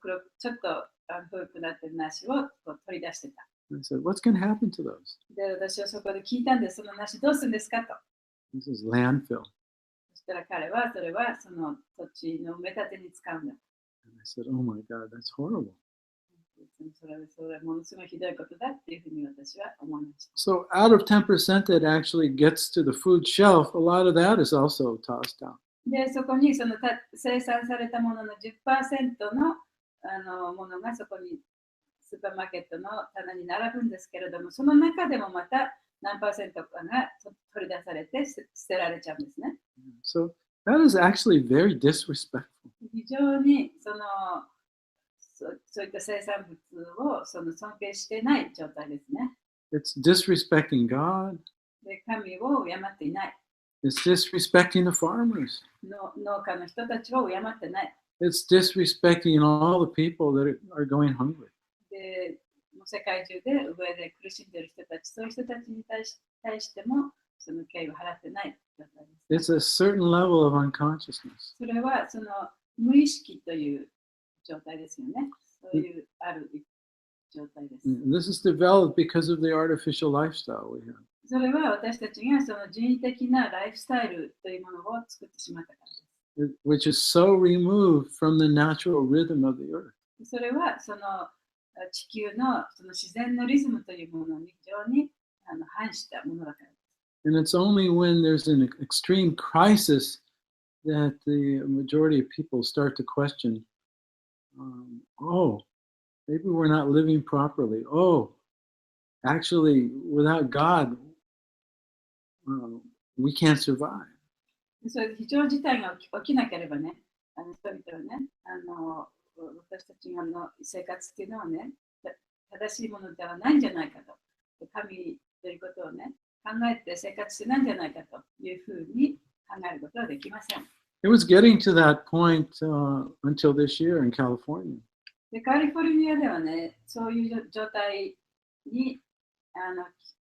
古くなってる梨をこう取り出してた。I said, "What's going to happen to those?" で、私はそこで聞いたんで、その梨どうするんですかと。This is landfill. そしたら彼は、それはその土地の埋め立てに使うんだ。And I said, "Oh my God, that's horrible." それはものすごいひどいことだっていうふうに私は思いました。So out of 10% that actually gets to the food shelf, a lot of that is also tossed out. で、そこに生産されたものの 10% のものがそこにスーパーマーケットの棚に並ぶんですけれども、その中でもまた何%かが取り出されて捨てられちゃうんですね。So that is actually very disrespectful. 非常にそういった生産物を尊敬していない状態ですね。It's disrespecting God. で、神を敬っていない。It's disrespecting the farmers. 農家の人たちを敬ってない。It's disrespecting all the people that are going hungry. で、世界中で上で苦しんでいる人たち、そういう人たちに対してもその敬意を払ってない状態です、It's a certain level of unconsciousness. それはその無意識という状態ですよね。そういうある状態です。This is developed because of the artificial lifestyle we have. それは私たちがその人為的なライフスタイルというものを作ってしまったからです。Which is so removed from the natural rhythm of the earth. それはその地球のその自然のリズムというものに非常に反したものだからです。And it's only when there's an extreme crisis that the majority of people start to question, oh, maybe we're not living properly. Oh, actually, without God, we can't survive. そういう非常事態が起きなければね、人々はね、私たちの生活っていうのはね、正しいものではないんじゃないかと。神ということをね、考えて生活してないんじゃないかというふうに考えることはできません。It was getting to that point until this year in California. でカリフォルニアではね、そういう状態に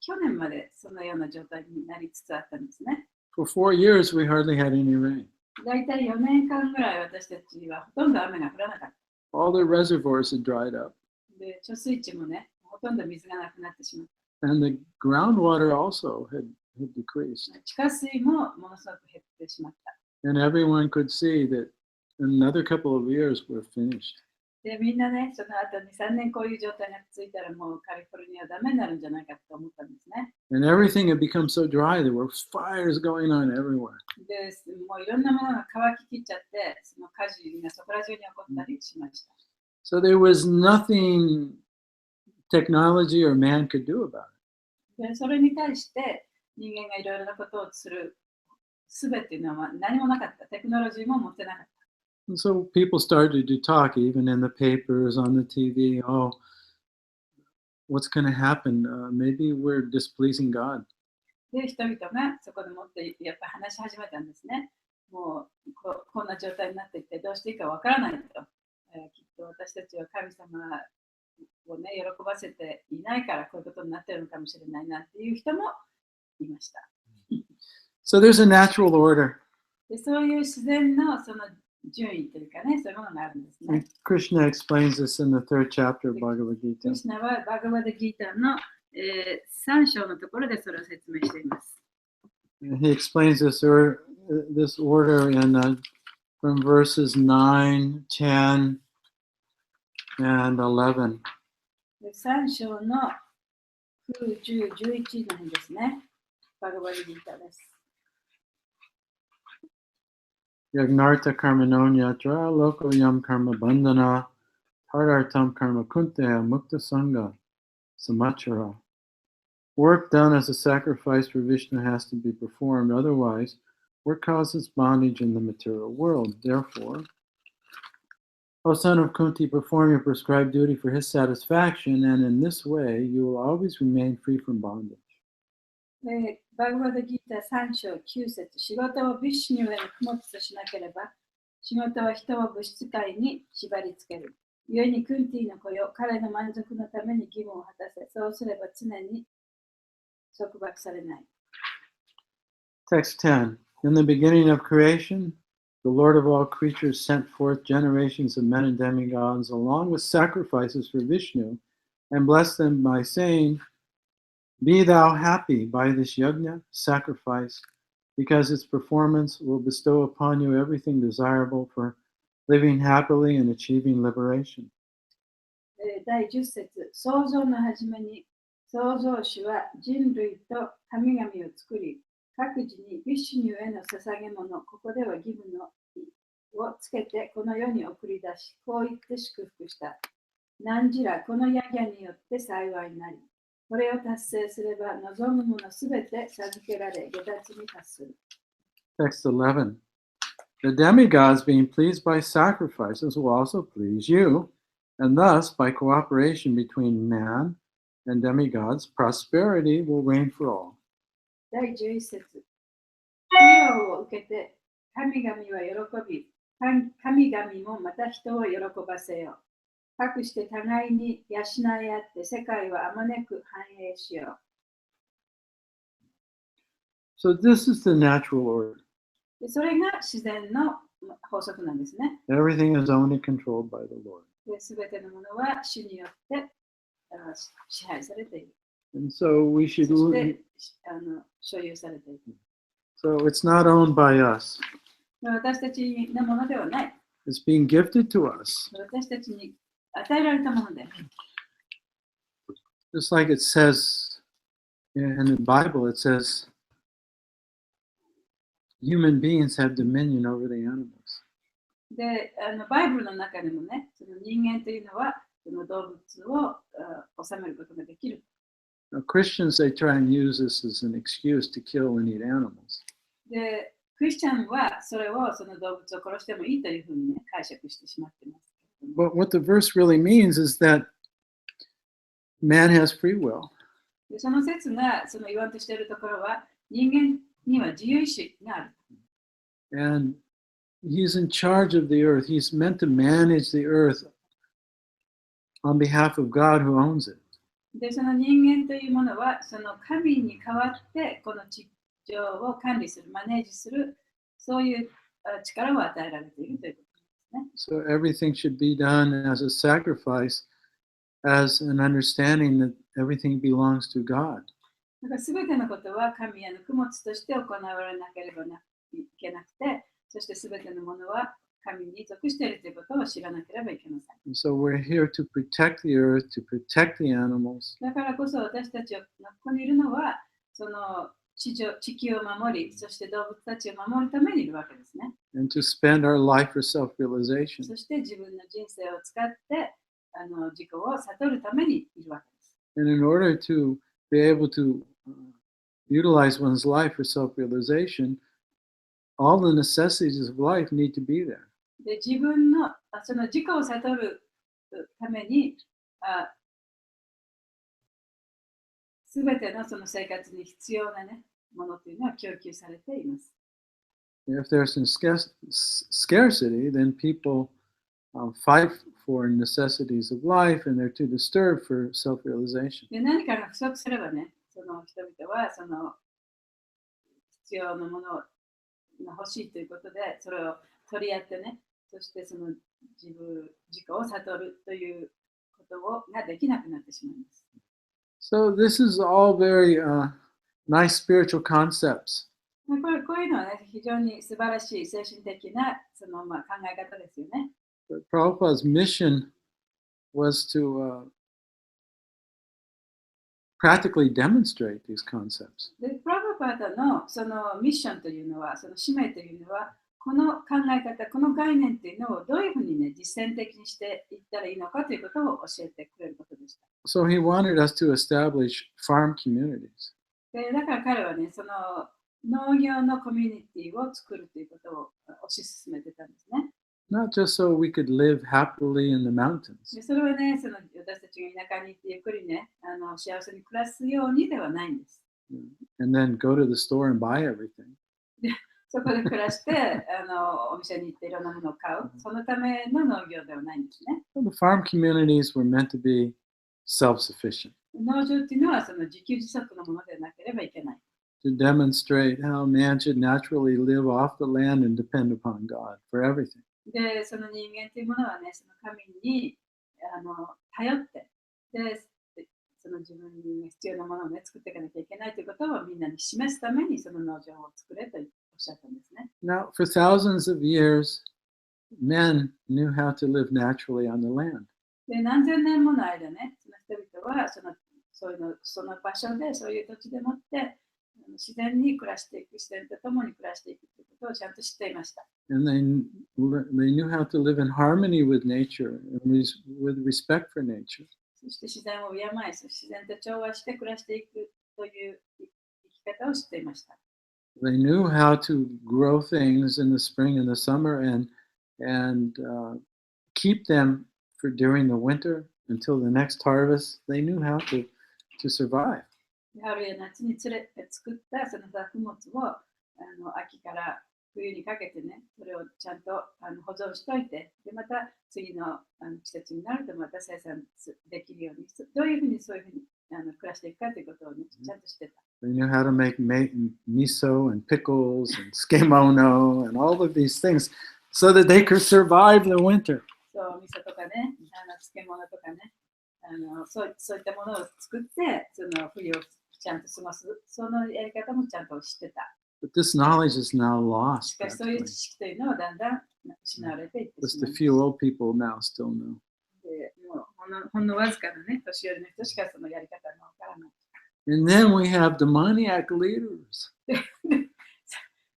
去年までそのような状態になりつつあったんですね。For 4 years, we hardly had any rain. だいたい4年間ぐらい私たちはほとんど雨が降らなかった。All the reservoirs had dried up. で、貯水池もね、ほとんど水がなくなってしまった。And the groundwater also had decreased. 地下水もものすごく減ってしまった。And everyone could see that in another couple of years we're finished. で、みんなね、その後2、3年こういう状態が続いたらもうカリフォルニアはダメになるんじゃないかと思ったんですね。And everything had become so dry. There were fires going on everywhere. で、もういろんなものが乾ききっちゃって、その火事がそこら中に起こったりしました。So there was nothing technology or man could do about it. で、それに対して人間がいろいろなことをする術っていうのは何もなかった。テクノロジーも持ってなかった。And so people started to talk, even in the papers, on the TV, oh, what's going to happen? Maybe we're displeasing God. で、人々がそこでもってやっぱり話し始めたんですね。もうこんな状態になっていてどうしていいかわからないと。きっと私たちは神様をね、喜ばせていないからこういうことになっているのかもしれないなっていう人もいました。So there's a natural order. で、そういう自然のその順位というかね、そういうものがあるんですね。Krishna explains this in the 3rd chapter of Bhagavad Gita. クリシュナはバガバダギータの、3章のところでそれを説明しています。He explains this order in from verses 9, 10, and 11. 3章の9、10、11なんですね。バガバダギータです。Yagnartha karma nonyatra loko yam karma bandhana tardartam karma kunteya mukta sangha samachara. Work done as a sacrifice for Vishnu has to be performed, otherwise work causes bondage in the material world. Therefore, O son of Kunti, perform your prescribed duty for his satisfaction, and in this way you will always remain free from bondage. バグバダギータ3章9節仕事をビシュニューへの供物としなければ、仕事は人を物質界に縛り付ける。故にクンティの子よ、彼の満足のために義務を果たせ。そうすれば常に束縛されない。Text 10. In the beginning of creation, the Lord of all creatures sent forth generations of men and demigods along with sacrifices for Vishnu and blessed them by saying, Be thou happy by this yajna, sacrifice, because its performance will bestow upon you everything desirable for living happily and achieving liberation. 第10節創造の初めに創造主は人類と神々を作り、各自にビシュニュへの捧げ物、ここでは義務のをつけてこの世に送り出し、こう言って祝福した。何時らこのヤギャによって幸いになり、これを達成すれば望むものすべて授けられ、下脱に達する。Text 11. The demigods being pleased by sacrifices will also please you, And thus, by cooperation between man and demigods, prosperity will reign for all. 第11節。供養を受けて、神々は喜び、神々もまた人を喜ばせよう。かくして互いに養い合って、世界はあまねく繁栄しよう。So this is the natural order. でそれが自然の法則なんですね。Everything is owned and controlled by the Lord. すべてのものは主によって支配されている。And so we そ should. して所有されている。So it's not owned by us. 私たちのものではない。It's being gifted to us. 私たちに与えられたもので。Just like it says in the Bible, it says human beings have dominion over the animals. で、バイブルの中でもね、その人間というのはその動物を治めることができる。Now, Christians, they try and use this as an excuse to kill and eat animals. で、クリスチャンはそれをその動物を殺してもいいというふうにね、解釈してしまっています。But what the verse really means is that man has free will. でその説がその言わんとしているところは、人間には自由意志がある。And he's in charge of the earth. He's meant to manage the earth on behalf of God who owns it. で、その人間というものは、その神に代わってこの地上を管理する、マネージする、そういう力を与えられているということですね。So everything should be done as a sacrifice, as an understanding that everything belongs to God. だから全てのことは神への供物として行われなければいけなくて、そして全てのものは神に属しているということを知らなければいけません。And so we're here to protect the earth, to protect the animals. だからこそ私たちがここにいるのは、その地球を守り、そして動物たちを守るためにいるわけですね。And to spend our life for self-realization. そして自分の人生を使って自己を悟るためにいるわけです。And in order to be able to utilize one's life for self-realization, all the necessities of life need to be there. で自分のその自己を悟るためにすべてのその生活に必要な、ね、ものというのは供給されています。If there's some scarcity, then people fight for necessities of life and they're too disturbed for self-realization. で何かが不足すればね、その人々はその必要なものが欲しいということで、それを取り合ってね、そしてその自己を悟るということができなくなってしまいます。So this is all very nice spiritual concepts. こういうのは、ね、非常に素晴らしい精神的なその、考え方ですよね。But Prabhupada's mission was to practically demonstrate these concepts. で、プラブパータのそのミッションというのは、その使命というのは、この考え方、この概念というのをどういうふうにね、実践的にしていったらいいのかということを教えてくれることでした。So he wanted us to establish farm communities. でだから彼はね、その農業のコミュニティを作るということを推し進めてたんですね。Not just so we could live happily in the mountains. でそれはね、その私たちが田舎に行ってゆっくりね、幸せに暮らすようにではないんです。And then go to the store and buy everything. でそこで暮らしてお店に行っていろんなものを買う。そのための農業ではないんですね。The farm communities were meant to be self-sufficient, 農場っていうのはその自給自足のものでなければいけない。to demonstrate how man should naturally live off the land and depend upon God for everything. で、その人間というものはね、その神に頼って、で、その自分に必要なものをね、作っていかなきゃいけないということをみんなに示すためにその農場を作れとおっしゃったんですね。Now, for thousands of years, men knew how to live naturally on the land. で、何千年もの間ね、その人々はその場所で、そういう土地でもって自然に暮らしていく、自然と共に暮らしていくということをちゃんと知っていました。And they knew how to live in harmony with nature and with respect for nature. そして自然を敬い、自然と調和して暮らしていくという生き方を知っていました。They knew how to grow things in the spring and the summer and keep them for during the winter until the next harvest. They knew how to survive. 春や夏に作ったその作物を秋から冬にかけてね、それをちゃんと保存しといて、でまた次の季節になるとまた生産できるように、どういうふうにそういうふうに暮らしていくかということを、ね、ちゃんとしてた。They knew how to make miso and pickles and tsukemono and all of these things so that they could survive the winter. そう、味噌とかね、漬物とかね、そういったものを作って、その冬をちゃんと過ごす、そのやり方もちゃんと知ってた。But this knowledge is now lost. しかしそういう知識というのはだんだん失われていってし Just ま a います。 few old people now still know. でもうほんのわずかなね、年寄りの人しかそのやり方がわからない。And then we have demoniac leaders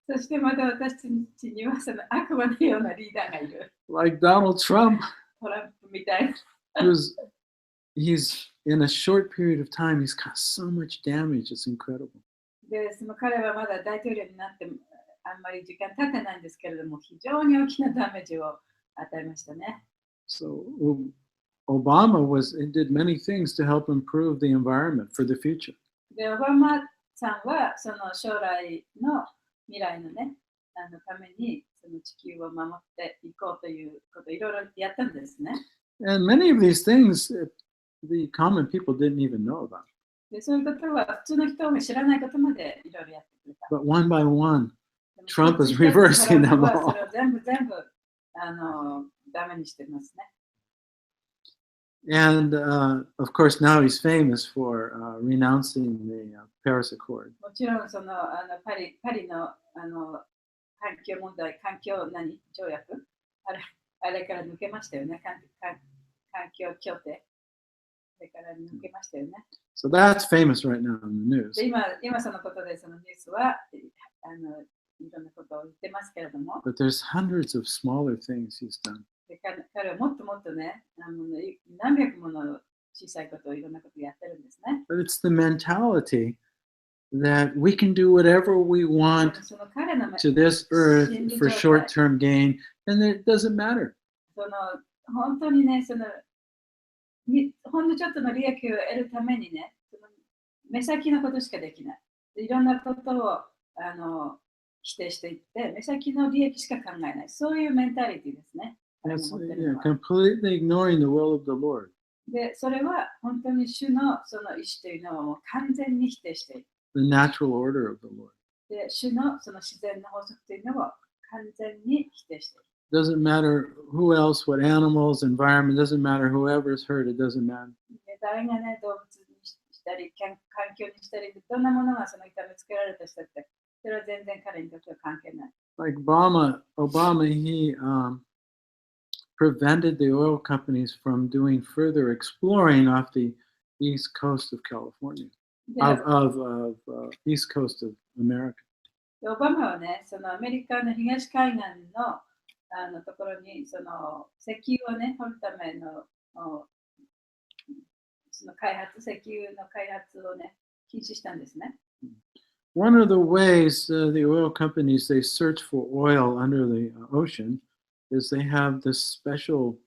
そしてまた私たちにはその悪魔のようなリーダーがいる。 like Donald Trump, トランプみたいな。he's in a short period of time, he's caused so much damage. It's incredible. で、その彼はまだ大統領になってあんまり時間経ってないんですけれども、非常に大きなダメージを与えましたね。So Obama did many things to help improve the environment for the future. で、オバマさんはその将来の未来のね、ためにその地球を守っていこうということをいろいろやったんですね。And many of these things the common people didn't even know about. で、そういうことは普通の人が知らないことまでいろいろやってくれた。 But one by one, でも Trump is トランプ reversing them は all. それを全部ダメにしてますね。And of course, now he's famous for renouncing the Paris Accord. もちろんそのパリの環境問題、条約あれから抜けましたよね。環境協定。それから抜けましたよね。So that's famous right now in the news. で今そのことでそのニュースはいろんなことを言ってますけれども、 But there's hundreds of smaller things he's done. で彼はもっともっとね、何百もの小さいことをいろんなことをやってるんですね。 But it's the mentality that we can do whatever we want その彼の to this earth 心理 for 状態 short-term gain, and it doesn't matter. その本当にね、ほんのちょっとの利益を得るためにね、その目先のことしかできない。いろんなことを否定していって、目先の利益しか考えない。そういうメンタリティですね。That's completely ignoring the will of the Lord. で、それは本当に主のその意志というのはもう完全に否定している。The natural order of the Lord. で、主のその自然の法則というのを完全に否定している。Doesn't matter who else, what animals, environment, doesn't matter whoever's hurt, it doesn't matter. で、誰がね、動物にしたり、環境にしたり、どんなものがその痛めつけられたしたって、それは全然彼にとっては関係ない。Like Obama, he prevented the oil companies from doing further exploring off the east coast of California, で of east coast of America. でオバマはね、そのアメリカの東海岸のところにその石油をね、掘るためのその石油の開発をね、禁止したんですね。One of the ways the oil companies they search for oil under the ocean is they have this special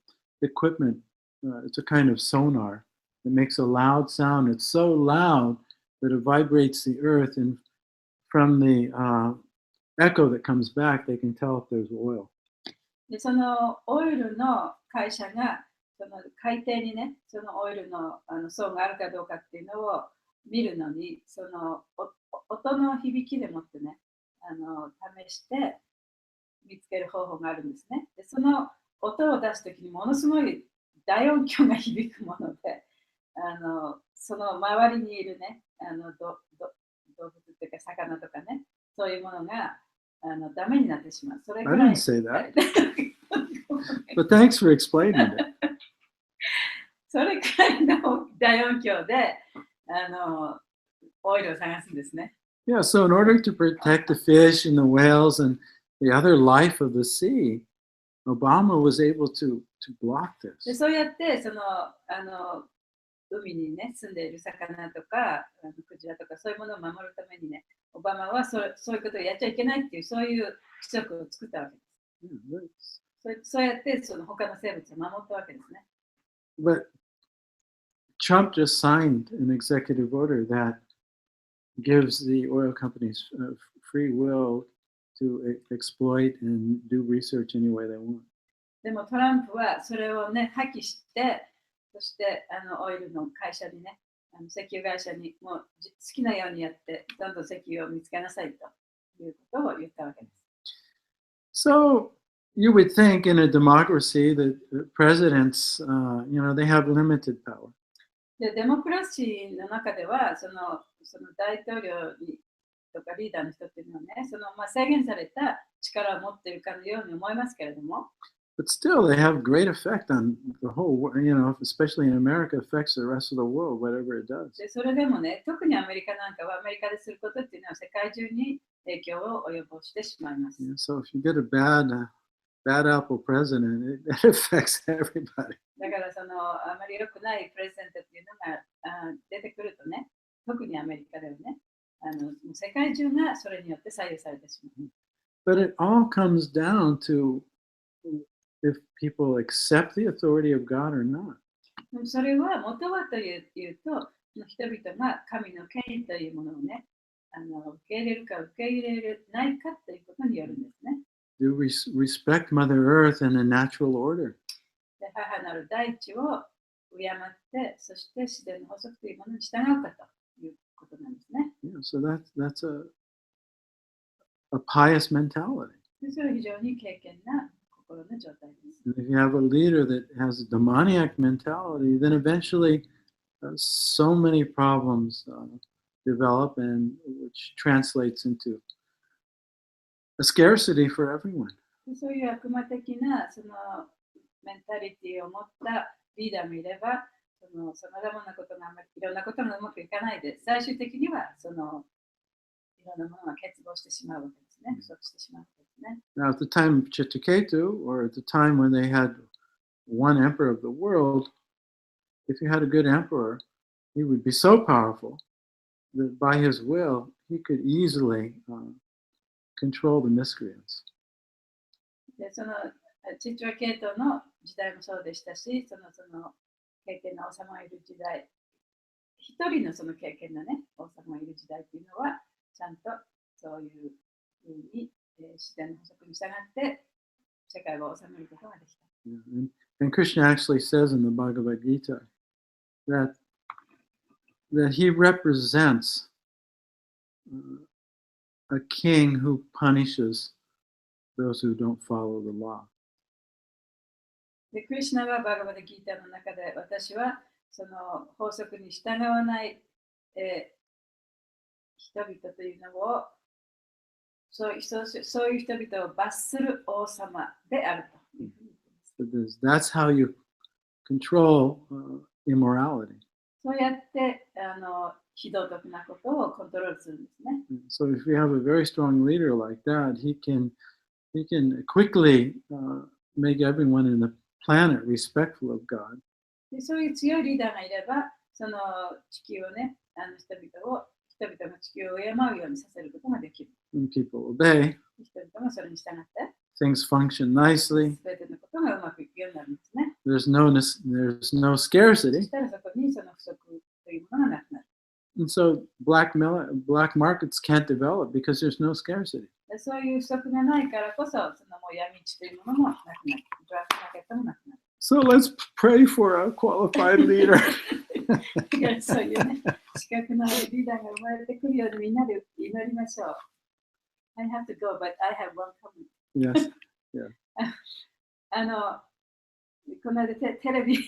equipment. It's a kind of sonar that makes a loud sound. It's so loud that it vibrates the earth, and from the echo that comes back, they can tell if there's oil. で、そのオイルの会社がその海底にね、そのオイルの層があるかどうかっていうのを見るのに、その音の響きでもってね、試して見つける方法があるんですね。で、その音を出すときにものすごい大音響が響くもので、その周りにいるね、動物っていうか魚とかね、そういうものがダメになってしまう。それ I ぐらい didn't say that, but thanks for explaining it. それくらいの大音響でオイルを探すんですね。Yeah, so in order to protect the fish and the whales and the other life of the sea, Obama was able to block で this. そうやってその海にね住んでいる魚とかクジラとかそういうものを守るためにね、オバマはそういうことをやっちゃいけないっていうそういう規則を作ったわけです。Yeah, そうやってその他の生物を守ったわけですね。But Trump just signed an executive order that gives the oil companies free will to exploit and do research any way they want. でもトランプはそれをね、破棄して、そしてオイルの会社にね、石油会社にもう好きなようにやって、どんどん石油を見つけなさいということを言ったわけです。So you would think in a democracy that presidents, they have limited power. で、デモクラシーの中では、その大統領とかリーダーの人っていうのはね、制限された力を持っているかのように思いますけれども、But still, they have great effect on the whole, especially in America, affects the rest of the world, whatever it does. でそれでもね、特にアメリカなんかはアメリカですることっていうのは世界中に影響を及ぼしてしまいます。So if you get a bad apple president, it affects everybody. だからあまり良くないプレゼントっていうのが出てくるとね、特にアメリカではね、世界中がそれによって左右されてしまう。But it all comes down to if people accept the authority of God or not. それは元はというと、人々が神の権威というものをね、受け入れるか受け入れないかということによるんですね。Do we respect Mother Earth and the natural order? で母なる大地を敬って、そして自然の法則というものに従うかということなんですね。Yeah, so that's a pious mentality. でそれは非常に敬虔な心の状態です。And if you have a leader that has a demoniac mentality, then eventually so many problems develop, and which translates into a scarcity for everyone. でそういう悪魔的なメンタリティを持ったリーダーもいれば、さまざまなことがいろんなことがうまくいかないで、最終的にはいろんなものが欠乏してしまうわけですね。不足してしまうわけですね。Now, at the time of Chitraketu, or at the time when they had one emperor of the world, if you had a good emperor, he would be so powerful that by his will, he could easily control the miscreants. でチトラ系統の時代もそうでしたし、経験の王様がいる時代、一人の経験のね、王様がいる時代っていうのは、ちゃんとそういうふうに、自然の法則に従って世界を治めることができた。Yeah, and Krishna actually says in the Bhagavad Gita that he represents a king who punishes those who don't follow the law. で、クリシュナはバガバダギータの中で、私はその法則に従わない、人々というのを、そういう人々を罰する王様であるというふうに言っています。That's how you control immorality. そうやって非道徳なことをコントロールするんですね。So if you have a very strong leader like that, he can quickly make everyone in the planet respectful of God. でそういう強いリーダーがいれば、その地球をね、人々が地球を敬うようにさせることができる。When people obey, 人々がそれに従って、things function nicely. すべてのことがうまくいくようになるんですね。There's no そ scarcity. したらそこにその不足というものがなくなる。And so black markets can't develop because there's no scarcity. でそういう不足がないからこそ、もう闇市というものもなくなる。ドラッグマーケットもなくなる。So let's pray for a qualified leader. そういうね、資格のあるリーダーが生まれてくるようにみんなで祈りましょう。I have to go, but I have one comment. Yes. Yeah. この間テレビ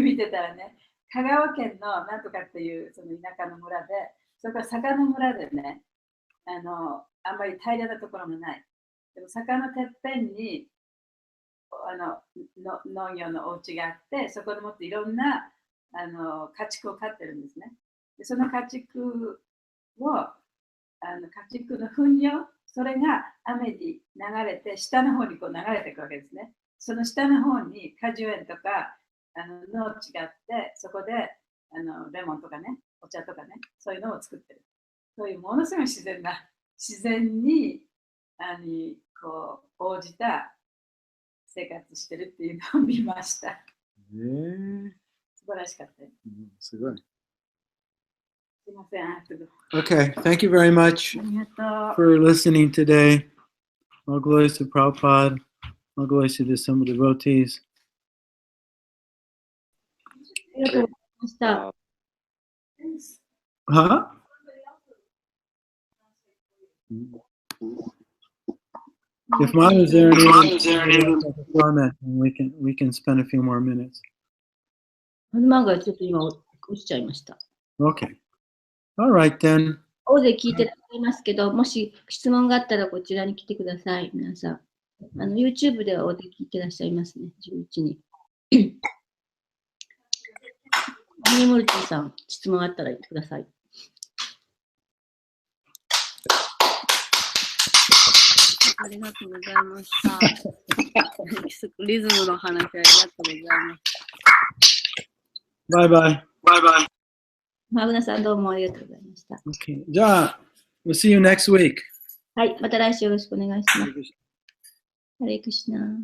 見てたらね、香川県のなんとかっていうその田舎の村で、それから坂の村でね、あんまり平らなところもない。でも坂のてっぺんに農業のお家があって、そこでもっていろんな家畜を飼ってるんですね。でその家畜の糞尿、それが雨に流れて下の方にこう流れていくわけですね。その下の方に果樹園とか農地があって、そこでレモンとかね、お茶とかね、そういうのを作ってる。そういうものすごい自然にこう応じた生活してるっていうのを見ました。素晴らしかったです。すごい。すいません、あとで。 Okay, thank you very much ありがとう。 for listening today. All glories to Prabhupada. All glories to the Summa devotees. ありがとうございました。 Huh? If mine is there, format, we can spend a few more minutes. ハズマがちょっと今落ちちゃいました。 Okay. All right then. 大勢聞いてらっしゃいますけど、もし質問があったらこちらに来てください、皆さん。YouTube では大勢聞いてらっしゃいますね、11人。アニモルティさん、質問あったら言ってください。ありがとうございました。リズムの話ありがとうございます。Bye bye. Bye bye. マグナさん、どうもありがとうございました。Okay. じゃあ、we'll see you next week. はい、また来週よろしくお願いします。ハレクシナ。